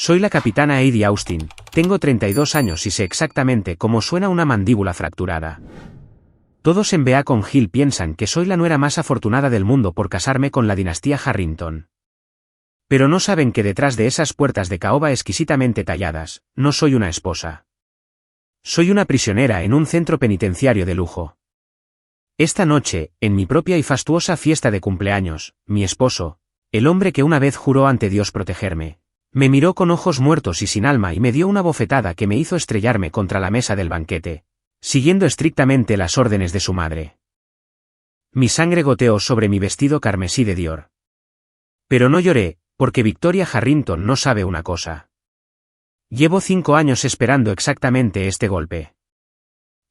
Soy la capitana Eddie Austin, tengo 32 años y sé exactamente cómo suena una mandíbula fracturada. Todos en Beacon Hill piensan que soy la nuera más afortunada del mundo por casarme con la dinastía Harrington. Pero no saben que detrás de esas puertas de caoba exquisitamente talladas, no soy una esposa. Soy una prisionera en un centro penitenciario de lujo. Esta noche, en mi propia y fastuosa fiesta de cumpleaños, mi esposo, el hombre que una vez juró ante Dios protegerme, me miró con ojos muertos y sin alma y me dio una bofetada que me hizo estrellarme contra la mesa del banquete, siguiendo estrictamente las órdenes de su madre. Mi sangre goteó sobre mi vestido carmesí de Dior. Pero no lloré, porque Victoria Harrington no sabe una cosa. Llevo 5 años esperando exactamente este golpe.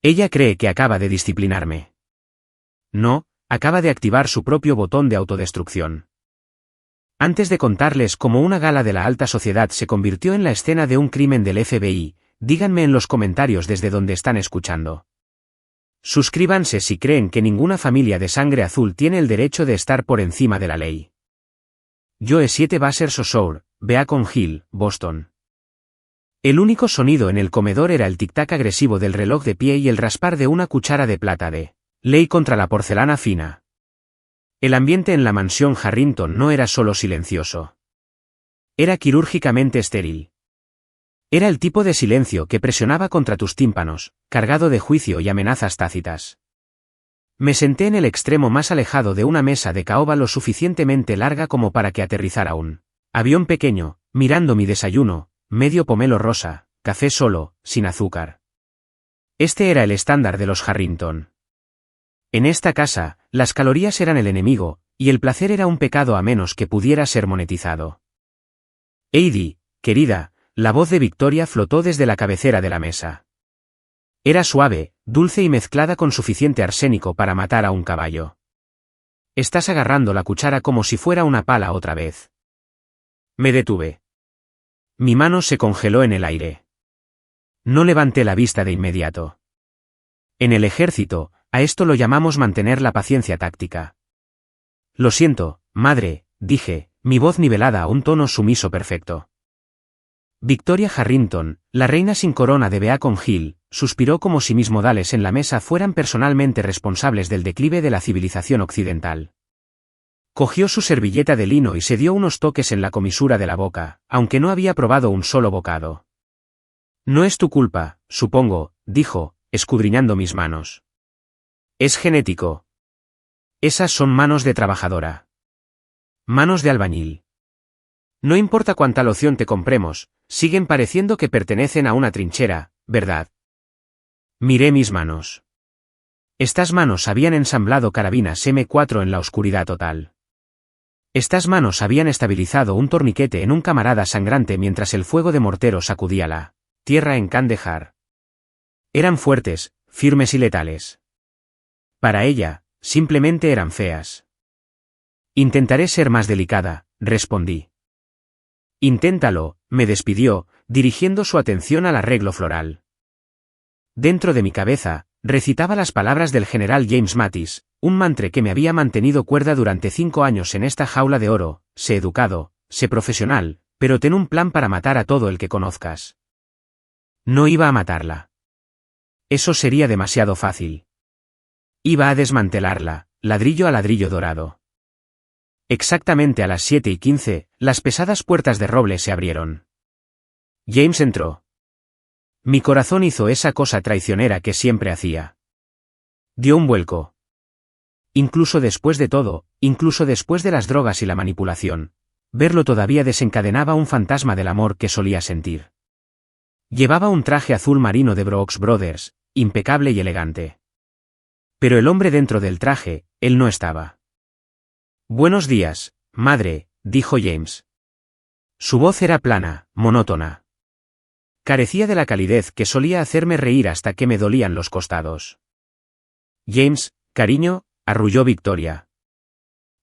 Ella cree que acaba de disciplinarme. No, acaba de activar su propio botón de autodestrucción. Antes de contarles cómo una gala de la alta sociedad se convirtió en la escena de un crimen del FBI, díganme en los comentarios desde donde están escuchando. Suscríbanse si creen que ninguna familia de sangre azul tiene el derecho de estar por encima de la ley. Joe 7 Bassers Ossour, Beacon Hill, Boston. El único sonido en el comedor era el tic-tac agresivo del reloj de pie y el raspar de una cuchara de plata de ley contra la porcelana fina. El ambiente en la mansión Harrington no era solo silencioso. Era quirúrgicamente estéril. Era el tipo de silencio que presionaba contra tus tímpanos, cargado de juicio y amenazas tácitas. Me senté en el extremo más alejado de una mesa de caoba lo suficientemente larga como para que aterrizara un avión pequeño, mirando mi desayuno, medio pomelo rosa, café solo, sin azúcar. Este era el estándar de los Harrington. En esta casa, las calorías eran el enemigo, y el placer era un pecado a menos que pudiera ser monetizado. Eddie, querida, la voz de Victoria flotó desde la cabecera de la mesa. Era suave, dulce y mezclada con suficiente arsénico para matar a un caballo. Estás agarrando la cuchara como si fuera una pala otra vez. Me detuve. Mi mano se congeló en el aire. No levanté la vista de inmediato. En el ejército, a esto lo llamamos mantener la paciencia táctica. Lo siento, madre, dije, mi voz nivelada a un tono sumiso perfecto. Victoria Harrington, la reina sin corona de Beacon Hill, suspiró como si mis modales en la mesa fueran personalmente responsables del declive de la civilización occidental. Cogió su servilleta de lino y se dio unos toques en la comisura de la boca, aunque no había probado un solo bocado. No es tu culpa, supongo, dijo, escudriñando mis manos. Es genético. Esas son manos de trabajadora. Manos de albañil. No importa cuánta loción te compremos, siguen pareciendo que pertenecen a una trinchera, ¿verdad? Miré mis manos. Estas manos habían ensamblado carabinas M4 en la oscuridad total. Estas manos habían estabilizado un torniquete en un camarada sangrante mientras el fuego de mortero sacudía la tierra en Kandahar. Eran fuertes, firmes y letales. Para ella, simplemente eran feas. Intentaré ser más delicada, respondí. Inténtalo, me despidió, dirigiendo su atención al arreglo floral. Dentro de mi cabeza, recitaba las palabras del general James Mattis, un mantra que me había mantenido cuerda durante 5 años en esta jaula de oro: sé educado, sé profesional, pero ten un plan para matar a todo el que conozcas. No iba a matarla. Eso sería demasiado fácil. Iba a desmantelarla, ladrillo a ladrillo dorado. Exactamente a las 7:15, las pesadas puertas de roble se abrieron. James entró. Mi corazón hizo esa cosa traicionera que siempre hacía. Dio un vuelco. Incluso después de todo, incluso después de las drogas y la manipulación, verlo todavía desencadenaba un fantasma del amor que solía sentir. Llevaba un traje azul marino de Brooks Brothers, impecable y elegante. Pero el hombre dentro del traje, él no estaba. Buenos días, madre, dijo James. Su voz era plana, monótona. Carecía de la calidez que solía hacerme reír hasta que me dolían los costados. James, cariño, arrulló Victoria.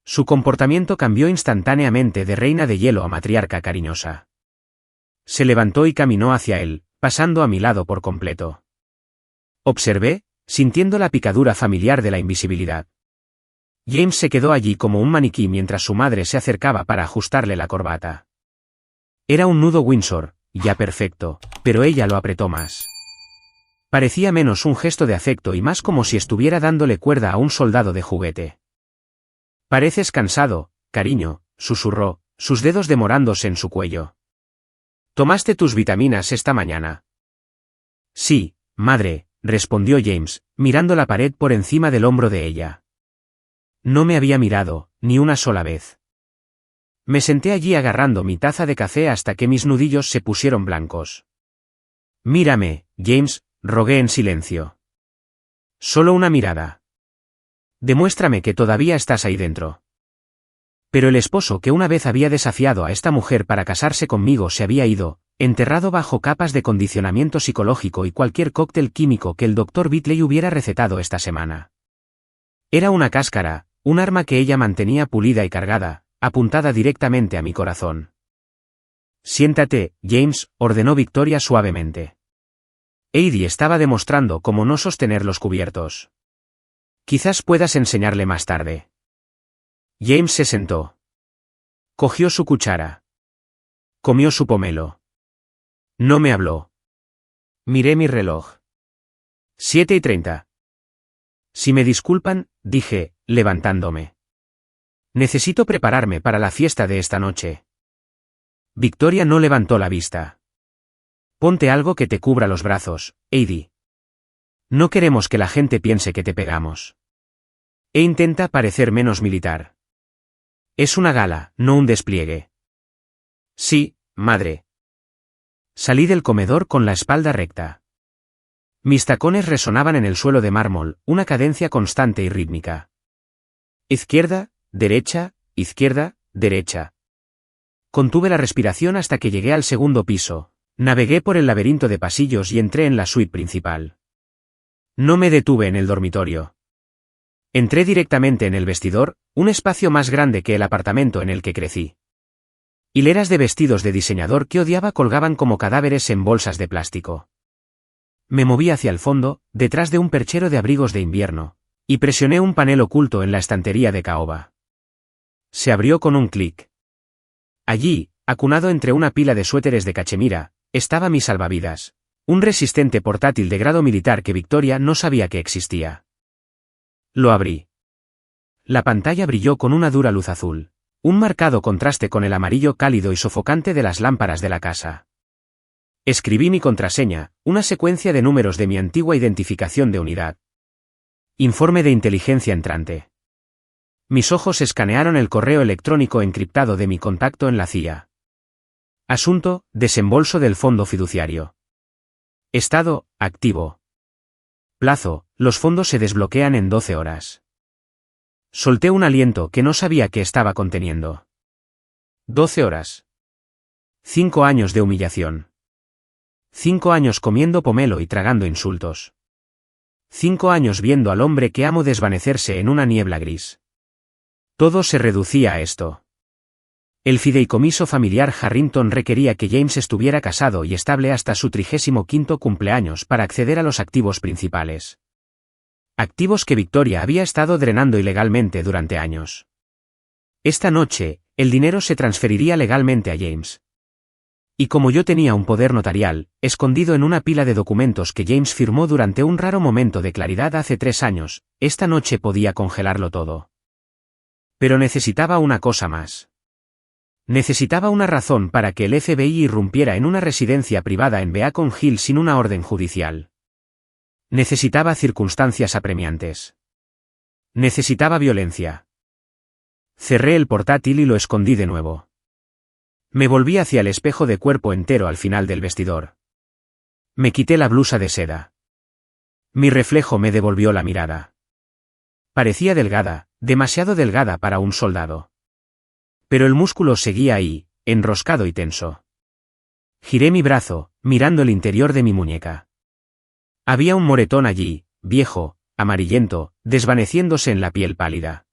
Su comportamiento cambió instantáneamente de reina de hielo a matriarca cariñosa. Se levantó y caminó hacia él, pasando a mi lado por completo. Observé, sintiendo la picadura familiar de la invisibilidad. James se quedó allí como un maniquí mientras su madre se acercaba para ajustarle la corbata. Era un nudo Windsor, ya perfecto, pero ella lo apretó más. Parecía menos un gesto de afecto y más como si estuviera dándole cuerda a un soldado de juguete. Pareces cansado, cariño, susurró, sus dedos demorándose en su cuello. ¿Tomaste tus vitaminas esta mañana? Sí, madre, respondió James, mirando la pared por encima del hombro de ella. No me había mirado, ni una sola vez. Me senté allí agarrando mi taza de café hasta que mis nudillos se pusieron blancos. Mírame, James, rogué en silencio. Solo una mirada. Demuéstrame que todavía estás ahí dentro. Pero el esposo que una vez había desafiado a esta mujer para casarse conmigo se había ido, enterrado bajo capas de condicionamiento psicológico y cualquier cóctel químico que el Dr. Bitley hubiera recetado esta semana. Era una cáscara, un arma que ella mantenía pulida y cargada, apuntada directamente a mi corazón. Siéntate, James, ordenó Victoria suavemente. Heidi estaba demostrando cómo no sostener los cubiertos. Quizás puedas enseñarle más tarde. James se sentó. Cogió su cuchara. Comió su pomelo. No me habló. Miré mi reloj. 7:30. Si me disculpan, dije, levantándome. Necesito prepararme para la fiesta de esta noche. Victoria no levantó la vista. Ponte algo que te cubra los brazos, Heidi. No queremos que la gente piense que te pegamos. E intenta parecer menos militar. Es una gala, no un despliegue. Sí, madre. Salí del comedor con la espalda recta. Mis tacones resonaban en el suelo de mármol, una cadencia constante y rítmica. Izquierda, derecha, izquierda, derecha. Contuve la respiración hasta que llegué al segundo piso, navegué por el laberinto de pasillos y entré en la suite principal. No me detuve en el dormitorio. Entré directamente en el vestidor, un espacio más grande que el apartamento en el que crecí. Hileras de vestidos de diseñador que odiaba colgaban como cadáveres en bolsas de plástico. Me moví hacia el fondo, detrás de un perchero de abrigos de invierno, y presioné un panel oculto en la estantería de caoba. Se abrió con un clic. Allí, acunado entre una pila de suéteres de cachemira, estaba mi salvavidas, un resistente portátil de grado militar que Victoria no sabía que existía. Lo abrí. La pantalla brilló con una dura luz azul, un marcado contraste con el amarillo cálido y sofocante de las lámparas de la casa. Escribí mi contraseña, una secuencia de números de mi antigua identificación de unidad. Informe de inteligencia entrante. Mis ojos escanearon el correo electrónico encriptado de mi contacto en la CIA. Asunto, desembolso del fondo fiduciario. Estado, activo. Plazo, los fondos se desbloquean en 12 horas. Solté un aliento que no sabía qué estaba conteniendo. 12 horas. 5 años de humillación. 5 años comiendo pomelo y tragando insultos. 5 años viendo al hombre que amo desvanecerse en una niebla gris. Todo se reducía a esto. El fideicomiso familiar Harrington requería que James estuviera casado y estable hasta su 35º cumpleaños para acceder a los activos principales. Activos que Victoria había estado drenando ilegalmente durante años. Esta noche, el dinero se transferiría legalmente a James. Y como yo tenía un poder notarial, escondido en una pila de documentos que James firmó durante un raro momento de claridad hace 3 años, esta noche podía congelarlo todo. Pero necesitaba una cosa más. Necesitaba una razón para que el FBI irrumpiera en una residencia privada en Beacon Hill sin una orden judicial. Necesitaba circunstancias apremiantes. Necesitaba violencia. Cerré el portátil y lo escondí de nuevo. Me volví hacia el espejo de cuerpo entero al final del vestidor. Me quité la blusa de seda. Mi reflejo me devolvió la mirada. Parecía delgada, demasiado delgada para un soldado. Pero el músculo seguía ahí, enroscado y tenso. Giré mi brazo, mirando el interior de mi muñeca. Había un moretón allí, viejo, amarillento, desvaneciéndose en la piel pálida.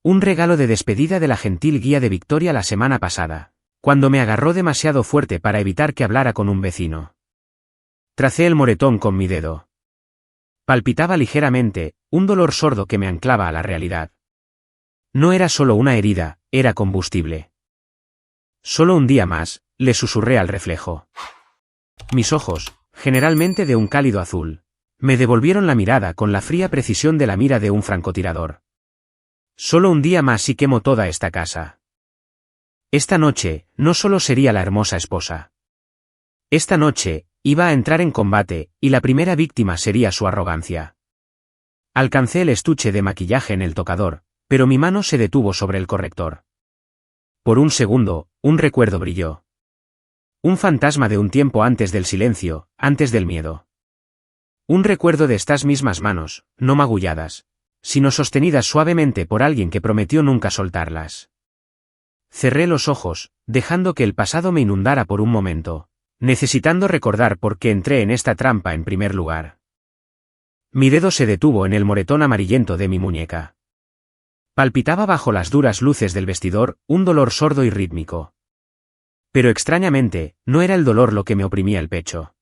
Un regalo de despedida de la gentil guía de Victoria la semana pasada, cuando me agarró demasiado fuerte para evitar que hablara con un vecino. Tracé el moretón con mi dedo. Palpitaba ligeramente, un dolor sordo que me anclaba a la realidad. No era solo una herida, era combustible. Solo un día más, le susurré al reflejo. Mis ojos, generalmente de un cálido azul, me devolvieron la mirada con la fría precisión de la mira de un francotirador. Solo un día más y quemo toda esta casa. Esta noche, no solo sería la hermosa esposa. Esta noche, iba a entrar en combate, y la primera víctima sería su arrogancia. Alcancé el estuche de maquillaje en el tocador, pero mi mano se detuvo sobre el corrector. Por un segundo, un recuerdo brilló. Un fantasma de un tiempo antes del silencio, antes del miedo. Un recuerdo de estas mismas manos, no magulladas, sino sostenidas suavemente por alguien que prometió nunca soltarlas. Cerré los ojos, dejando que el pasado me inundara por un momento, necesitando recordar por qué entré en esta trampa en primer lugar. Mi dedo se detuvo en el moretón amarillento de mi muñeca. Palpitaba bajo las duras luces del vestidor, un dolor sordo y rítmico. Pero extrañamente, no era el dolor lo que me oprimía el pecho.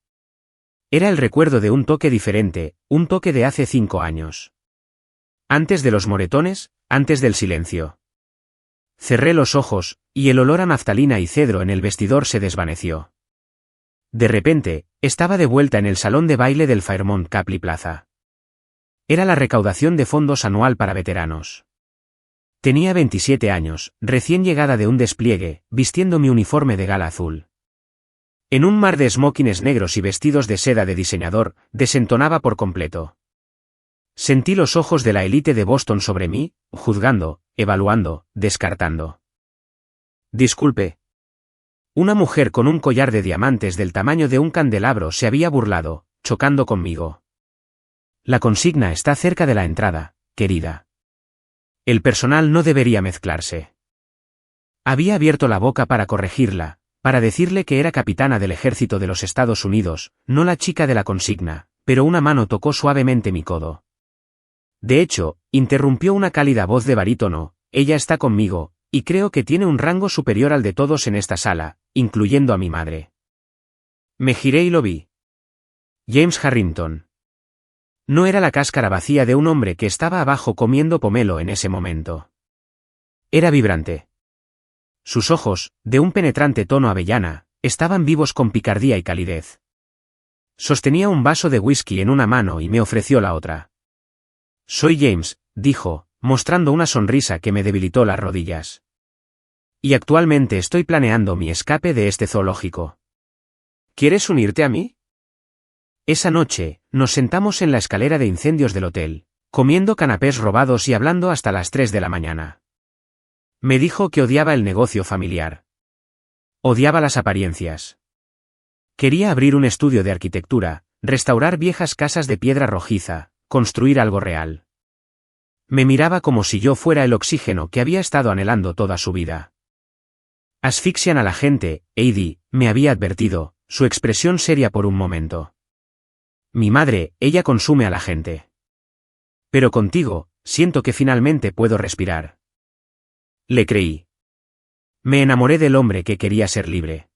Era el recuerdo de un toque diferente, un toque de hace 5 años. Antes de los moretones, antes del silencio. Cerré los ojos, y el olor a naftalina y cedro en el vestidor se desvaneció. De repente, estaba de vuelta en el salón de baile del Fairmont Capri Plaza. Era la recaudación de fondos anual para veteranos. Tenía 27 años, recién llegada de un despliegue, vistiendo mi uniforme de gala azul. En un mar de smokines negros y vestidos de seda de diseñador, desentonaba por completo. Sentí los ojos de la élite de Boston sobre mí, juzgando, evaluando, descartando. Disculpe. Una mujer con un collar de diamantes del tamaño de un candelabro se había burlado, chocando conmigo. La consigna está cerca de la entrada, querida. El personal no debería mezclarse. Había abierto la boca para corregirla, para decirle que era capitana del ejército de los Estados Unidos, no la chica de la consigna, pero una mano tocó suavemente mi codo. De hecho, interrumpió una cálida voz de barítono, ella está conmigo, y creo que tiene un rango superior al de todos en esta sala, incluyendo a mi madre. Me giré y lo vi. James Harrington. No era la cáscara vacía de un hombre que estaba abajo comiendo pomelo en ese momento. Era vibrante. Sus ojos, de un penetrante tono avellana, estaban vivos con picardía y calidez. Sostenía un vaso de whisky en una mano y me ofreció la otra. Soy James, dijo, mostrando una sonrisa que me debilitó las rodillas. Y actualmente estoy planeando mi escape de este zoológico. ¿Quieres unirte a mí? Esa noche, nos sentamos en la escalera de incendios del hotel, comiendo canapés robados y hablando hasta las 3 de la mañana. Me dijo que odiaba el negocio familiar. Odiaba las apariencias. Quería abrir un estudio de arquitectura, restaurar viejas casas de piedra rojiza, construir algo real. Me miraba como si yo fuera el oxígeno que había estado anhelando toda su vida. Asfixian a la gente, Heidi, me había advertido, su expresión seria por un momento. Mi madre, ella consume a la gente. Pero contigo, siento que finalmente puedo respirar. Le creí. Me enamoré del hombre que quería ser libre.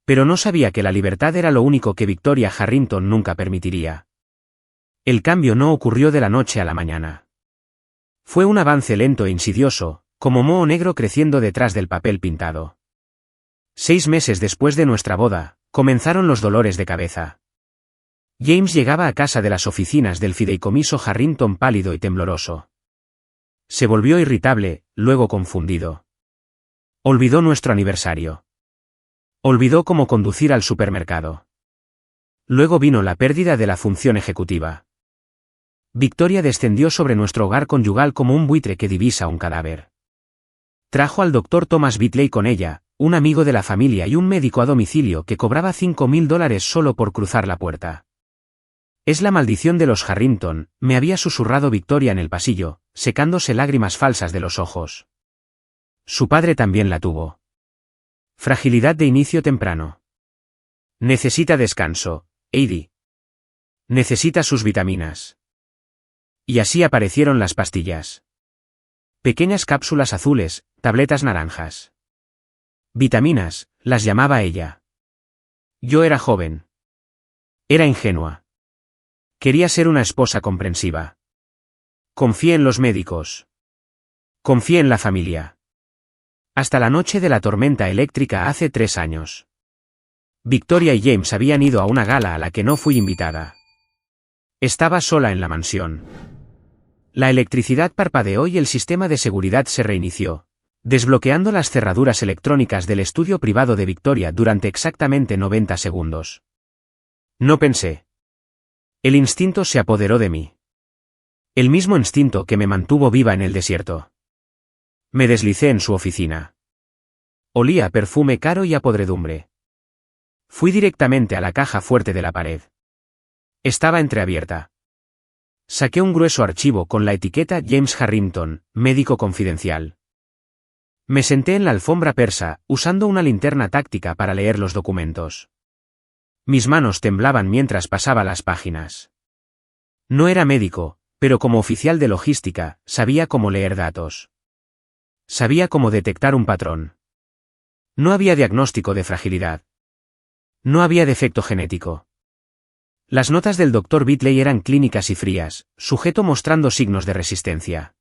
Pero no sabía que la libertad era lo único que Victoria Harrington nunca permitiría. El cambio no ocurrió de la noche a la mañana. Fue un avance lento e insidioso, como moho negro creciendo detrás del papel pintado. 6 meses después de nuestra boda, comenzaron los dolores de cabeza. James llegaba a casa de las oficinas del fideicomiso Harrington pálido y tembloroso. Se volvió irritable, luego confundido. Olvidó nuestro aniversario. Olvidó cómo conducir al supermercado. Luego vino la pérdida de la función ejecutiva. Victoria descendió sobre nuestro hogar conyugal como un buitre que divisa un cadáver. Trajo al doctor Thomas Bitley con ella, un amigo de la familia y un médico a domicilio que cobraba $5,000 solo por cruzar la puerta. Es la maldición de los Harrington, me había susurrado Victoria en el pasillo, secándose lágrimas falsas de los ojos. Su padre también la tuvo. Fragilidad de inicio temprano. Necesita descanso, Heidi. Necesita sus vitaminas. Y así aparecieron las pastillas. Pequeñas cápsulas azules, tabletas naranjas. Vitaminas, las llamaba ella. Yo era joven. Era ingenua. Quería ser una esposa comprensiva. Confié en los médicos. Confié en la familia. Hasta la noche de la tormenta eléctrica hace 3 años. Victoria y James habían ido a una gala a la que no fui invitada. Estaba sola en la mansión. La electricidad parpadeó y el sistema de seguridad se reinició, desbloqueando las cerraduras electrónicas del estudio privado de Victoria durante exactamente 90 segundos. No pensé. El instinto se apoderó de mí. El mismo instinto que me mantuvo viva en el desierto. Me deslicé en su oficina. Olía a perfume caro y a podredumbre. Fui directamente a la caja fuerte de la pared. Estaba entreabierta. Saqué un grueso archivo con la etiqueta James Harrington, médico confidencial. Me senté en la alfombra persa, usando una linterna táctica para leer los documentos. Mis manos temblaban mientras pasaba las páginas. No era médico, pero como oficial de logística, sabía cómo leer datos. Sabía cómo detectar un patrón. No había diagnóstico de fragilidad. No había defecto genético. Las notas del Dr. Bitley eran clínicas y frías, sujeto mostrando signos de resistencia.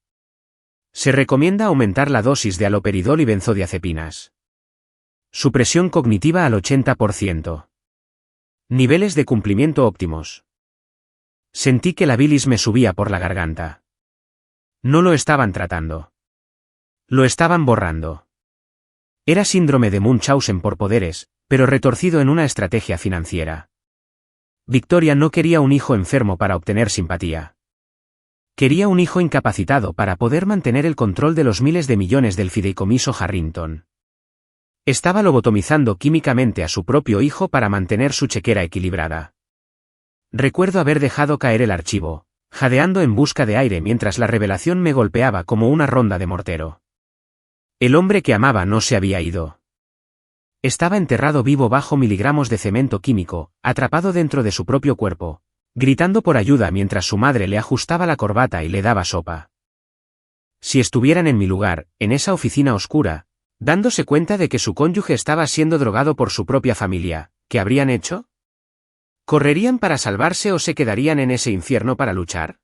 Se recomienda aumentar la dosis de haloperidol y benzodiazepinas. Supresión cognitiva al 80%. Niveles de cumplimiento óptimos. Sentí que la bilis me subía por la garganta. No lo estaban tratando. Lo estaban borrando. Era síndrome de Munchausen por poderes, pero retorcido en una estrategia financiera. Victoria no quería un hijo enfermo para obtener simpatía. Quería un hijo incapacitado para poder mantener el control de los miles de millones del fideicomiso Harrington. Estaba lobotomizando químicamente a su propio hijo para mantener su chequera equilibrada. Recuerdo haber dejado caer el archivo, jadeando en busca de aire mientras la revelación me golpeaba como una ronda de mortero. El hombre que amaba no se había ido. Estaba enterrado vivo bajo miligramos de cemento químico, atrapado dentro de su propio cuerpo, gritando por ayuda mientras su madre le ajustaba la corbata y le daba sopa. Si estuvieran en mi lugar, en esa oficina oscura, dándose cuenta de que su cónyuge estaba siendo drogado por su propia familia, ¿qué habrían hecho? ¿Correrían para salvarse o se quedarían en ese infierno para luchar?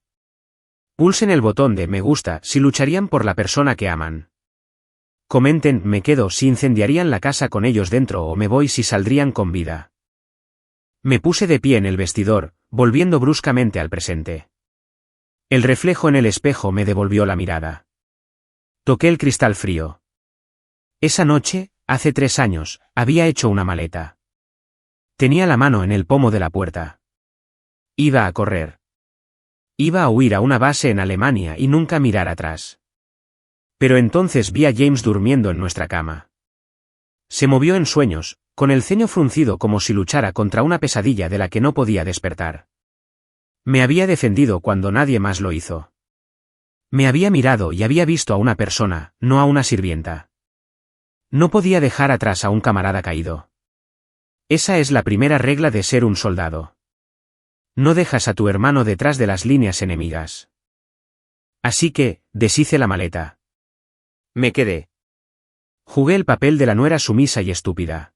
Pulsen el botón de me gusta si lucharían por la persona que aman. Comenten me quedo si incendiarían la casa con ellos dentro o me voy si saldrían con vida. Me puse de pie en el vestidor, volviendo bruscamente al presente. El reflejo en el espejo me devolvió la mirada. Toqué el cristal frío. Esa noche, hace 3 años, había hecho una maleta. Tenía la mano en el pomo de la puerta. Iba a correr. Iba a huir a una base en Alemania y nunca mirar atrás. Pero entonces vi a James durmiendo en nuestra cama. Se movió en sueños, con el ceño fruncido como si luchara contra una pesadilla de la que no podía despertar. Me había defendido cuando nadie más lo hizo. Me había mirado y había visto a una persona, no a una sirvienta. No podía dejar atrás a un camarada caído. Esa es la primera regla de ser un soldado. No dejas a tu hermano detrás de las líneas enemigas. Así que, deshice la maleta. Me quedé. Jugué el papel de la nuera sumisa y estúpida.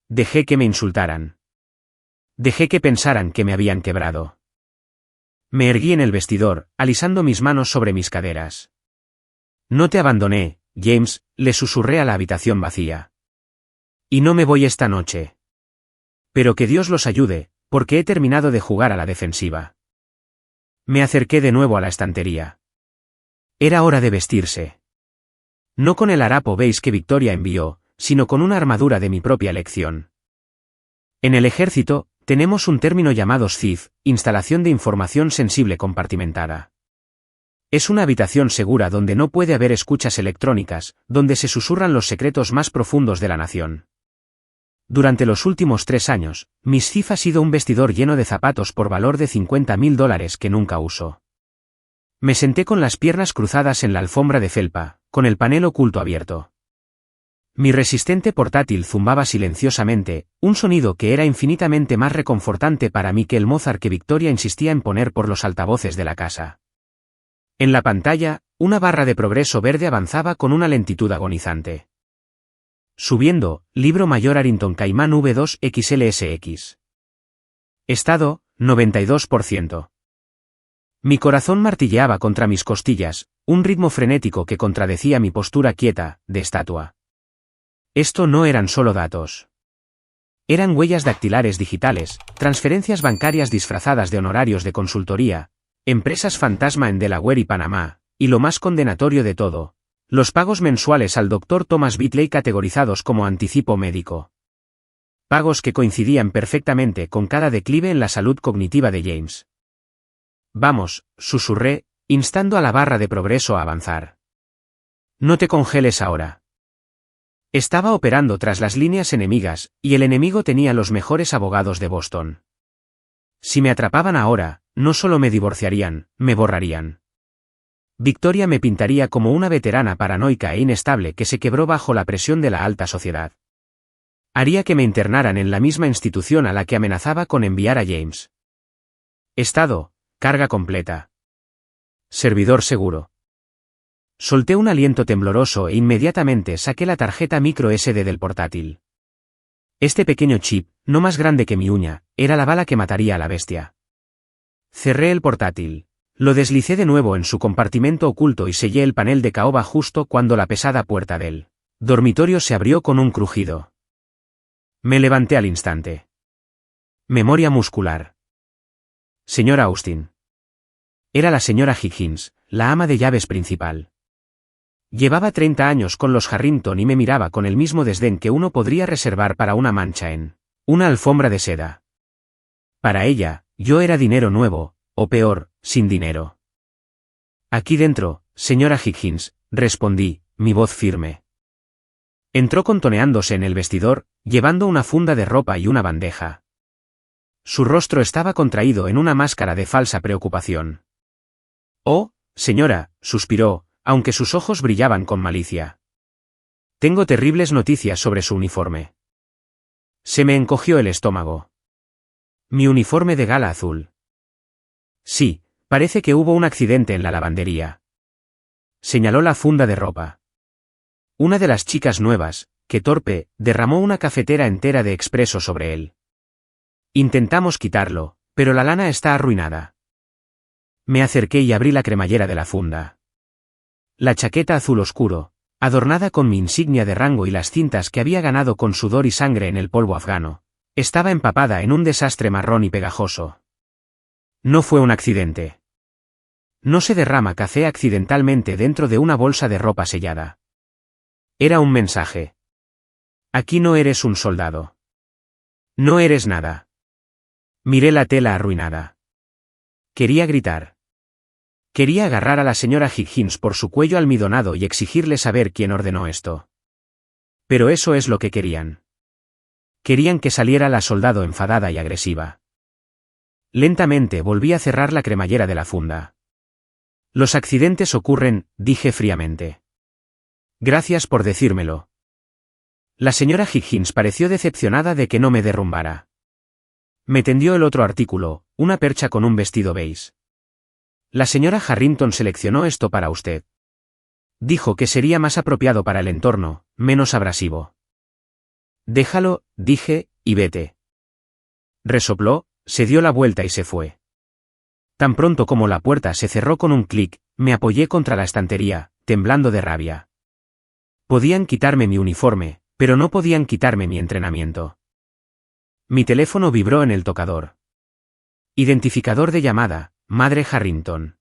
Dejé que me insultaran. Dejé que pensaran que me habían quebrado. Me erguí en el vestidor, alisando mis manos sobre mis caderas. No te abandoné, James, le susurré a la habitación vacía. Y no me voy esta noche. Pero que Dios los ayude, porque he terminado de jugar a la defensiva. Me acerqué de nuevo a la estantería. Era hora de vestirse. No con el harapo beige que Victoria envió, sino con una armadura de mi propia elección. En el ejército, tenemos un término llamado SCIF, instalación de información sensible compartimentada. Es una habitación segura donde no puede haber escuchas electrónicas, donde se susurran los secretos más profundos de la nación. Durante los últimos 3 años, mi SCIF ha sido un vestidor lleno de zapatos por valor de $50.000 que nunca uso. Me senté con las piernas cruzadas en la alfombra de felpa, con el panel oculto abierto. Mi resistente portátil zumbaba silenciosamente, un sonido que era infinitamente más reconfortante para mí que el Mozart que Victoria insistía en poner por los altavoces de la casa. En la pantalla, una barra de progreso verde avanzaba con una lentitud agonizante. Subiendo, libro mayor Harrington Caimán V2 XLSX. Estado, 92%. Mi corazón martilleaba contra mis costillas, Un ritmo frenético que contradecía mi postura quieta, de estatua. Esto no eran solo datos. Eran huellas dactilares digitales, transferencias bancarias disfrazadas de honorarios de consultoría, empresas fantasma en Delaware y Panamá, y lo más condenatorio de todo, los pagos mensuales al Dr. Thomas Bitley categorizados como anticipo médico. Pagos que coincidían perfectamente con cada declive en la salud cognitiva de James. Vamos, susurré, instando a la barra de progreso a avanzar. No te congeles ahora. Estaba operando tras las líneas enemigas, y el enemigo tenía los mejores abogados de Boston. Si me atrapaban ahora, no solo me divorciarían, me borrarían. Victoria me pintaría como una veterana paranoica e inestable que se quebró bajo la presión de la alta sociedad. Haría que me internaran en la misma institución a la que amenazaba con enviar a James. Estado, carga completa. Servidor seguro. Solté un aliento tembloroso e inmediatamente saqué la tarjeta micro SD del portátil. Este pequeño chip, no más grande que mi uña, era la bala que mataría a la bestia. Cerré el portátil. Lo deslicé de nuevo en su compartimento oculto y sellé el panel de caoba justo cuando la pesada puerta del dormitorio se abrió con un crujido. Me levanté al instante. Memoria muscular. Señora Austin. Era la señora Higgins, la ama de llaves principal. Llevaba 30 años con los Harrington y me miraba con el mismo desdén que uno podría reservar para una mancha en una alfombra de seda. Para ella, yo era dinero nuevo, o peor, sin dinero. Aquí dentro, señora Higgins, respondí, mi voz firme. Entró contoneándose en el vestidor, llevando una funda de ropa y una bandeja. Su rostro estaba contraído en una máscara de falsa preocupación. Oh, señora, suspiró, aunque sus ojos brillaban con malicia. Tengo terribles noticias sobre su uniforme. Se me encogió el estómago. Mi uniforme de gala azul. Sí, parece que hubo un accidente en la lavandería. Señaló la funda de ropa. Una de las chicas nuevas, que torpe, derramó una cafetera entera de expreso sobre él. Intentamos quitarlo, pero la lana está arruinada. Me acerqué y abrí la cremallera de la funda. La chaqueta azul oscuro, adornada con mi insignia de rango y las cintas que había ganado con sudor y sangre en el polvo afgano, estaba empapada en un desastre marrón y pegajoso. No fue un accidente. No se derrama café accidentalmente dentro de una bolsa de ropa sellada. Era un mensaje. Aquí no eres un soldado. No eres nada. Miré la tela arruinada. Quería gritar. Quería agarrar a la señora Higgins por su cuello almidonado y exigirle saber quién ordenó esto. Pero eso es lo que querían. Querían que saliera la soldado enfadada y agresiva. Lentamente volví a cerrar la cremallera de la funda. Los accidentes ocurren, dije fríamente. Gracias por decírmelo. La señora Higgins pareció decepcionada de que no me derrumbara. Me tendió el otro artículo, una percha con un vestido beige. La señora Harrington seleccionó esto para usted. Dijo que sería más apropiado para el entorno, menos abrasivo. Déjalo, dije, y vete. Resopló, se dio la vuelta y se fue. Tan pronto como la puerta se cerró con un clic, me apoyé contra la estantería, temblando de rabia. Podían quitarme mi uniforme, pero no podían quitarme mi entrenamiento. Mi teléfono vibró en el tocador. Identificador de llamada, Madre Harrington.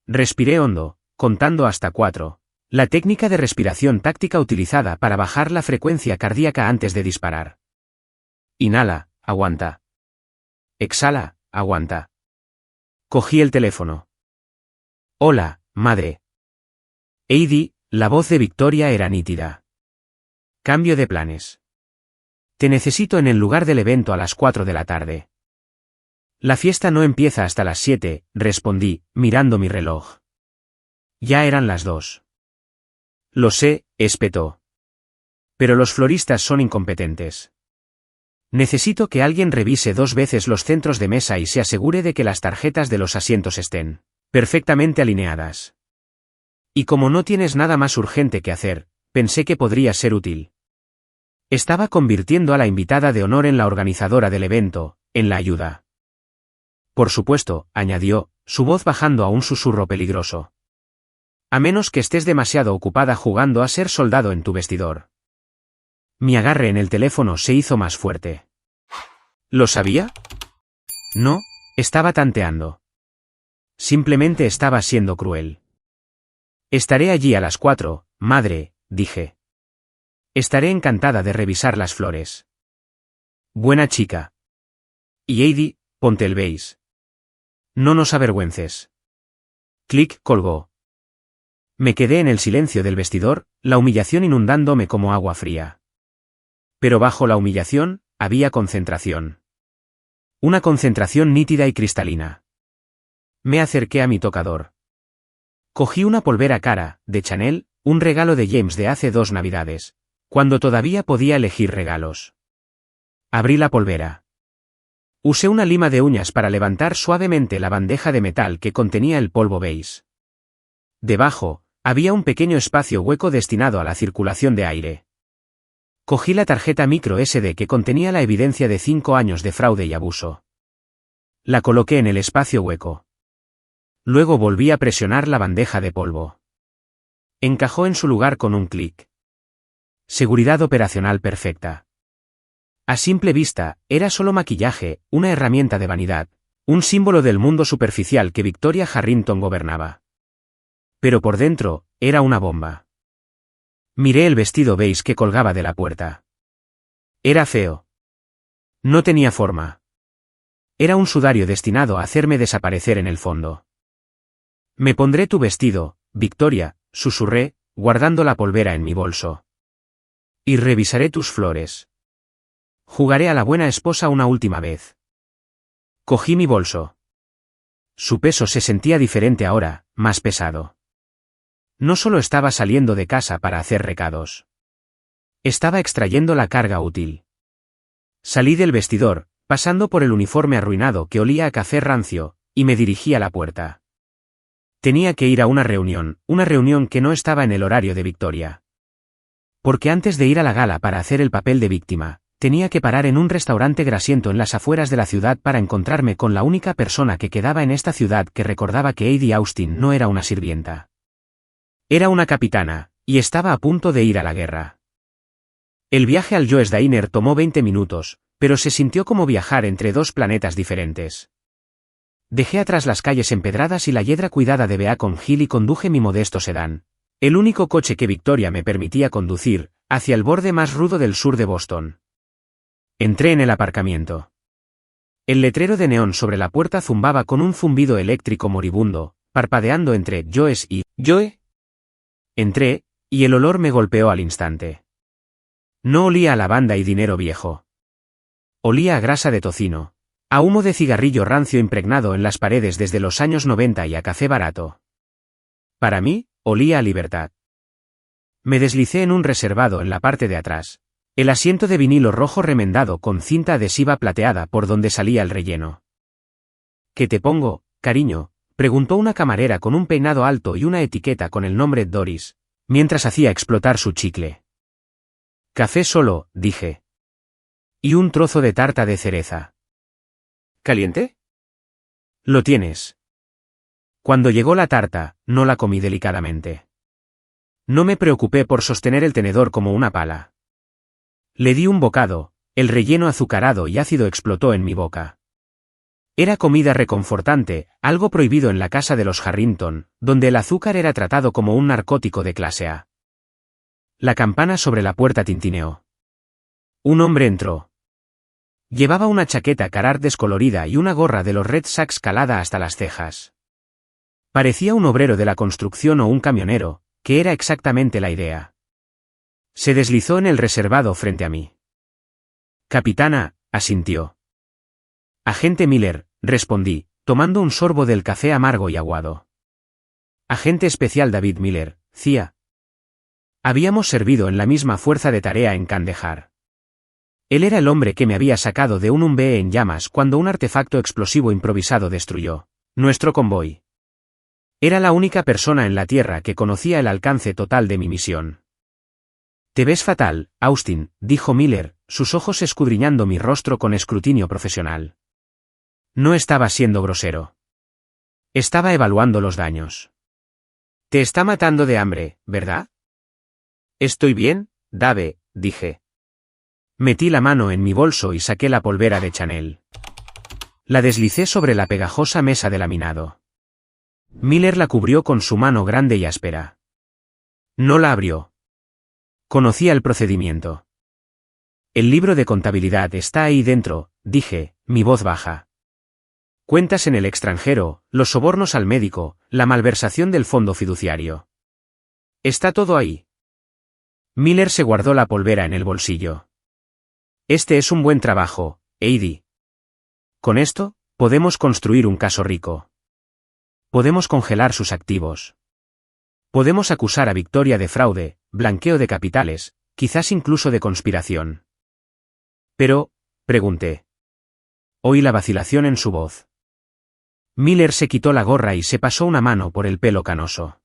Respiré hondo, contando hasta 4. La técnica de respiración táctica utilizada para bajar la frecuencia cardíaca antes de disparar. Inhala, aguanta. Exhala, aguanta. Cogí el teléfono. Hola, madre. Heidi, la voz de Victoria era nítida. Cambio de planes. Te necesito en el lugar del evento a las 4 de la tarde. La fiesta no empieza hasta las 7, respondí, mirando mi reloj. Ya eran las 2. Lo sé, espetó. Pero los floristas son incompetentes. Necesito que alguien revise 2 veces los centros de mesa y se asegure de que las tarjetas de los asientos estén perfectamente alineadas. Y como no tienes nada más urgente que hacer, pensé que podría ser útil. Estaba convirtiendo a la invitada de honor en la organizadora del evento, en la ayuda. Por supuesto, añadió, su voz bajando a un susurro peligroso. A menos que estés demasiado ocupada jugando a ser soldado en tu vestidor. Mi agarre en el teléfono se hizo más fuerte. ¿Lo sabía? No, estaba tanteando. Simplemente estaba siendo cruel. Estaré allí a las 4, madre, dije. Estaré encantada de revisar las flores. Buena chica. Y Heidi, ponte el beis. No nos avergüences. Click colgó. Me quedé en el silencio del vestidor, la humillación inundándome como agua fría. Pero bajo la humillación, había concentración. Una concentración nítida y cristalina. Me acerqué a mi tocador. Cogí una polvera cara, de Chanel, un regalo de James de hace 2 navidades, cuando todavía podía elegir regalos. Abrí la polvera. Usé una lima de uñas para levantar suavemente la bandeja de metal que contenía el polvo beige. Debajo, había un pequeño espacio hueco destinado a la circulación de aire. Cogí la tarjeta micro SD que contenía la evidencia de 5 años de fraude y abuso. La coloqué en el espacio hueco. Luego volví a presionar la bandeja de polvo. Encajó en su lugar con un clic. Seguridad operacional perfecta. A simple vista, era solo maquillaje, una herramienta de vanidad, un símbolo del mundo superficial que Victoria Harrington gobernaba. Pero por dentro, era una bomba. Miré el vestido beige que colgaba de la puerta. Era feo. No tenía forma. Era un sudario destinado a hacerme desaparecer en el fondo. Me pondré tu vestido, Victoria, susurré, guardando la polvera en mi bolso. Y revisaré tus flores. Jugaré a la buena esposa una última vez. Cogí mi bolso. Su peso se sentía diferente ahora, más pesado. No solo estaba saliendo de casa para hacer recados. Estaba extrayendo la carga útil. Salí del vestidor, pasando por el uniforme arruinado que olía a café rancio, y me dirigí a la puerta. Tenía que ir a una reunión que no estaba en el horario de Victoria. Porque antes de ir a la gala para hacer el papel de víctima, tenía que parar en un restaurante grasiento en las afueras de la ciudad para encontrarme con la única persona que quedaba en esta ciudad que recordaba que Heidi Austin no era una sirvienta. Era una capitana, y estaba a punto de ir a la guerra. El viaje al Joe's Diner tomó 20 minutos, pero se sintió como viajar entre 2 planetas diferentes. Dejé atrás las calles empedradas y la hiedra cuidada de Beacon Hill y conduje mi modesto sedán, el único coche que Victoria me permitía conducir, hacia el borde más rudo del sur de Boston. Entré en el aparcamiento. El letrero de neón sobre la puerta zumbaba con un zumbido eléctrico moribundo, parpadeando entre Joe's y Joe. Entré, y el olor me golpeó al instante. No olía a lavanda y dinero viejo. Olía a grasa de tocino, a humo de cigarrillo rancio impregnado en las paredes desde los años 90 y a café barato. Para mí, olía a libertad. Me deslicé en un reservado en la parte de atrás, el asiento de vinilo rojo remendado con cinta adhesiva plateada por donde salía el relleno. ¿Qué te pongo, cariño?, preguntó una camarera con un peinado alto y una etiqueta con el nombre Doris, mientras hacía explotar su chicle. Café solo, dije. Y un trozo de tarta de cereza. ¿Caliente? Lo tienes. Cuando llegó la tarta, no la comí delicadamente. No me preocupé por sostener el tenedor como una pala. Le di un bocado, el relleno azucarado y ácido explotó en mi boca. Era comida reconfortante, algo prohibido en la casa de los Harrington, donde el azúcar era tratado como un narcótico de clase A. La campana sobre la puerta tintineó. Un hombre entró. Llevaba una chaqueta Carhartt descolorida y una gorra de los Red Sox calada hasta las cejas. Parecía un obrero de la construcción o un camionero, que era exactamente la idea. Se deslizó en el reservado frente a mí. Capitana, asintió. Agente Miller, respondí, tomando un sorbo del café amargo y aguado. Agente especial David Miller, CIA. Habíamos servido en la misma fuerza de tarea en Kandahar. Él era el hombre que me había sacado de un Humvee en llamas cuando un artefacto explosivo improvisado destruyó nuestro convoy. Era la única persona en la Tierra que conocía el alcance total de mi misión. Te ves fatal, Austin, dijo Miller, sus ojos escudriñando mi rostro con escrutinio profesional. No estaba siendo grosero. Estaba evaluando los daños. Te está matando de hambre, ¿verdad? Estoy bien, Dave, dije. Metí la mano en mi bolso y saqué la polvera de Chanel. La deslicé sobre la pegajosa mesa de laminado. Miller la cubrió con su mano grande y áspera. No la abrió. Conocía el procedimiento. El libro de contabilidad está ahí dentro, dije, mi voz baja. Cuentas en el extranjero, los sobornos al médico, la malversación del fondo fiduciario. Está todo ahí. Miller se guardó la polvera en el bolsillo. Este es un buen trabajo, Heidi. Con esto, podemos construir un caso rico. Podemos congelar sus activos. Podemos acusar a Victoria de fraude, blanqueo de capitales, quizás incluso de conspiración. Pero, pregunté. Oí la vacilación en su voz. Miller se quitó la gorra y se pasó una mano por el pelo canoso.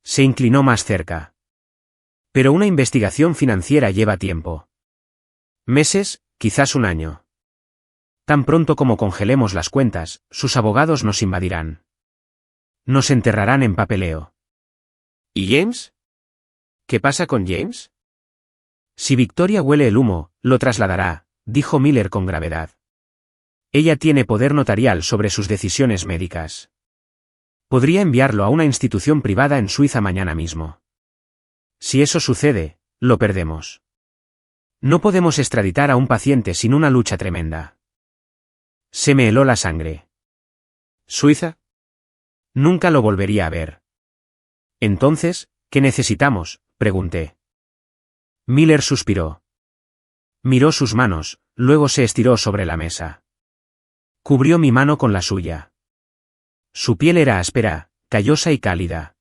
Se inclinó más cerca. Pero una investigación financiera lleva tiempo. Meses, quizás un año. Tan pronto como congelemos las cuentas, sus abogados nos invadirán. Nos enterrarán en papeleo. ¿Y James? ¿Qué pasa con James? Si Victoria huele el humo, lo trasladará, dijo Miller con gravedad. Ella tiene poder notarial sobre sus decisiones médicas. Podría enviarlo a una institución privada en Suiza mañana mismo. Si eso sucede, lo perdemos. No podemos extraditar a un paciente sin una lucha tremenda. Se me heló la sangre. ¿Suiza? Nunca lo volvería a ver. Entonces, ¿qué necesitamos?, pregunté. Miller suspiró. Miró sus manos, luego se estiró sobre la mesa. Cubrió mi mano con la suya. Su piel era áspera, callosa y cálida.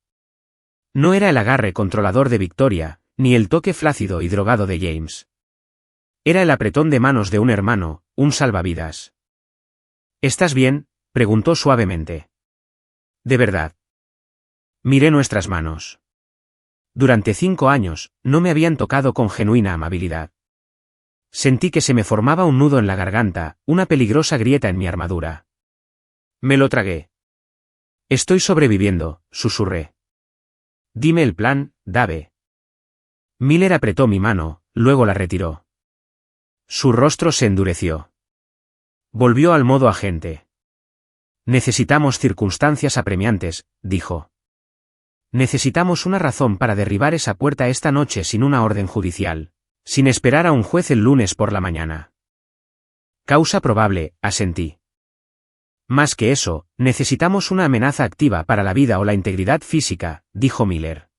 No era el agarre controlador de Victoria, ni el toque flácido y drogado de James. Era el apretón de manos de un hermano, un salvavidas. ¿Estás bien?, preguntó suavemente. ¿De verdad? Miré nuestras manos. Durante 5 años, no me habían tocado con genuina amabilidad. Sentí que se me formaba un nudo en la garganta, una peligrosa grieta en mi armadura. Me lo tragué. Estoy sobreviviendo, susurré. Dime el plan, Dave. Miller apretó mi mano, luego la retiró. Su rostro se endureció. Volvió al modo agente. Necesitamos circunstancias apremiantes, dijo. Necesitamos una razón para derribar esa puerta esta noche sin una orden judicial, sin esperar a un juez el lunes por la mañana. Causa probable, asentí. Más que eso, necesitamos una amenaza activa para la vida o la integridad física, dijo Miller.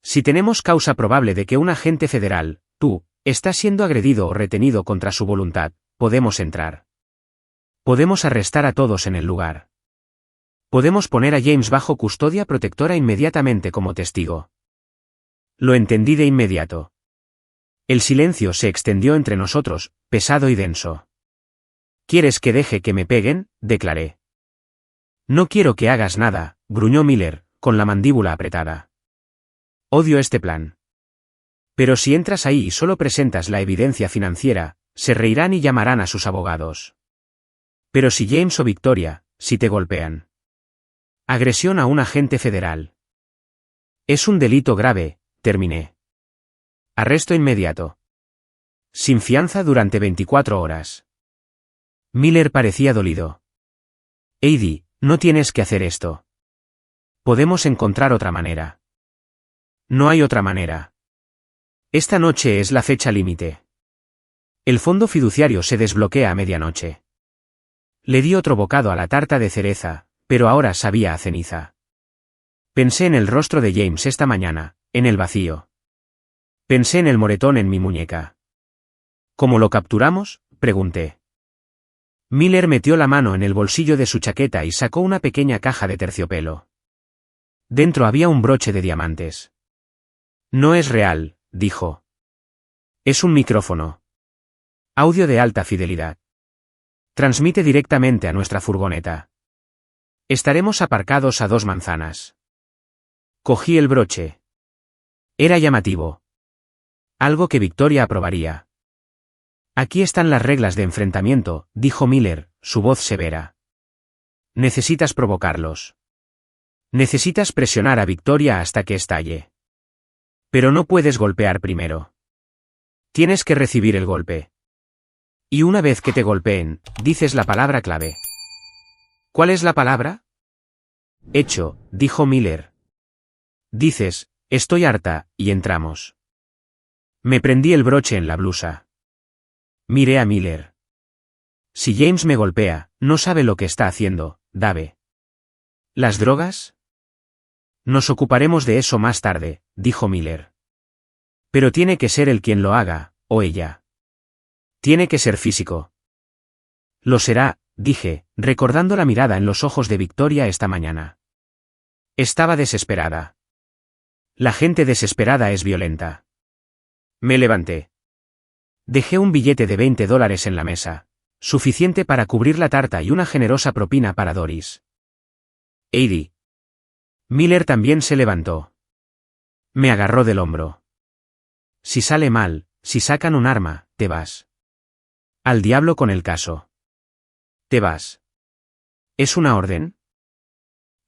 Si tenemos causa probable de que un agente federal, tú, está siendo agredido o retenido contra su voluntad, podemos entrar. Podemos arrestar a todos en el lugar. Podemos poner a James bajo custodia protectora inmediatamente como testigo. Lo entendí de inmediato. El silencio se extendió entre nosotros, pesado y denso. ¿Quieres que deje que me peguen?, declaré. No quiero que hagas nada, gruñó Miller, con la mandíbula apretada. Odio este plan. Pero si entras ahí y solo presentas la evidencia financiera, se reirán y llamarán a sus abogados. Pero si James o Victoria, si te golpean. Agresión a un agente federal. Es un delito grave, terminé. Arresto inmediato. Sin fianza durante 24 horas. Miller parecía dolido. Heidi, no tienes que hacer esto. Podemos encontrar otra manera. No hay otra manera. Esta noche es la fecha límite. El fondo fiduciario se desbloquea a medianoche. Le di otro bocado a la tarta de cereza, pero ahora sabía a ceniza. Pensé en el rostro de James esta mañana, en el vacío. Pensé en el moretón en mi muñeca. ¿Cómo lo capturamos?, pregunté. Miller metió la mano en el bolsillo de su chaqueta y sacó una pequeña caja de terciopelo. Dentro había un broche de diamantes. No es real, dijo. Es un micrófono. Audio de alta fidelidad. Transmite directamente a nuestra furgoneta. Estaremos aparcados a 2 manzanas. Cogí el broche. Era llamativo. Algo que Victoria aprobaría. Aquí están las reglas de enfrentamiento, dijo Miller, su voz severa. Necesitas provocarlos. Necesitas presionar a Victoria hasta que estalle. Pero no puedes golpear primero. Tienes que recibir el golpe. Y una vez que te golpeen, dices la palabra clave. ¿Cuál es la palabra? Hecho, dijo Miller. Dices, estoy harta, y entramos. Me prendí el broche en la blusa. Miré a Miller. Si James me golpea, no sabe lo que está haciendo, Dave. ¿Las drogas? Nos ocuparemos de eso más tarde, dijo Miller. Pero tiene que ser él quien lo haga, o ella. Tiene que ser físico. Lo será, dije, recordando la mirada en los ojos de Victoria esta mañana. Estaba desesperada. La gente desesperada es violenta. Me levanté. Dejé un billete de $20 en la mesa, suficiente para cubrir la tarta y una generosa propina para Doris. Heidi. Miller también se levantó. Me agarró del hombro. Si sale mal, si sacan un arma, te vas. Al diablo con el caso. Te vas. ¿Es una orden?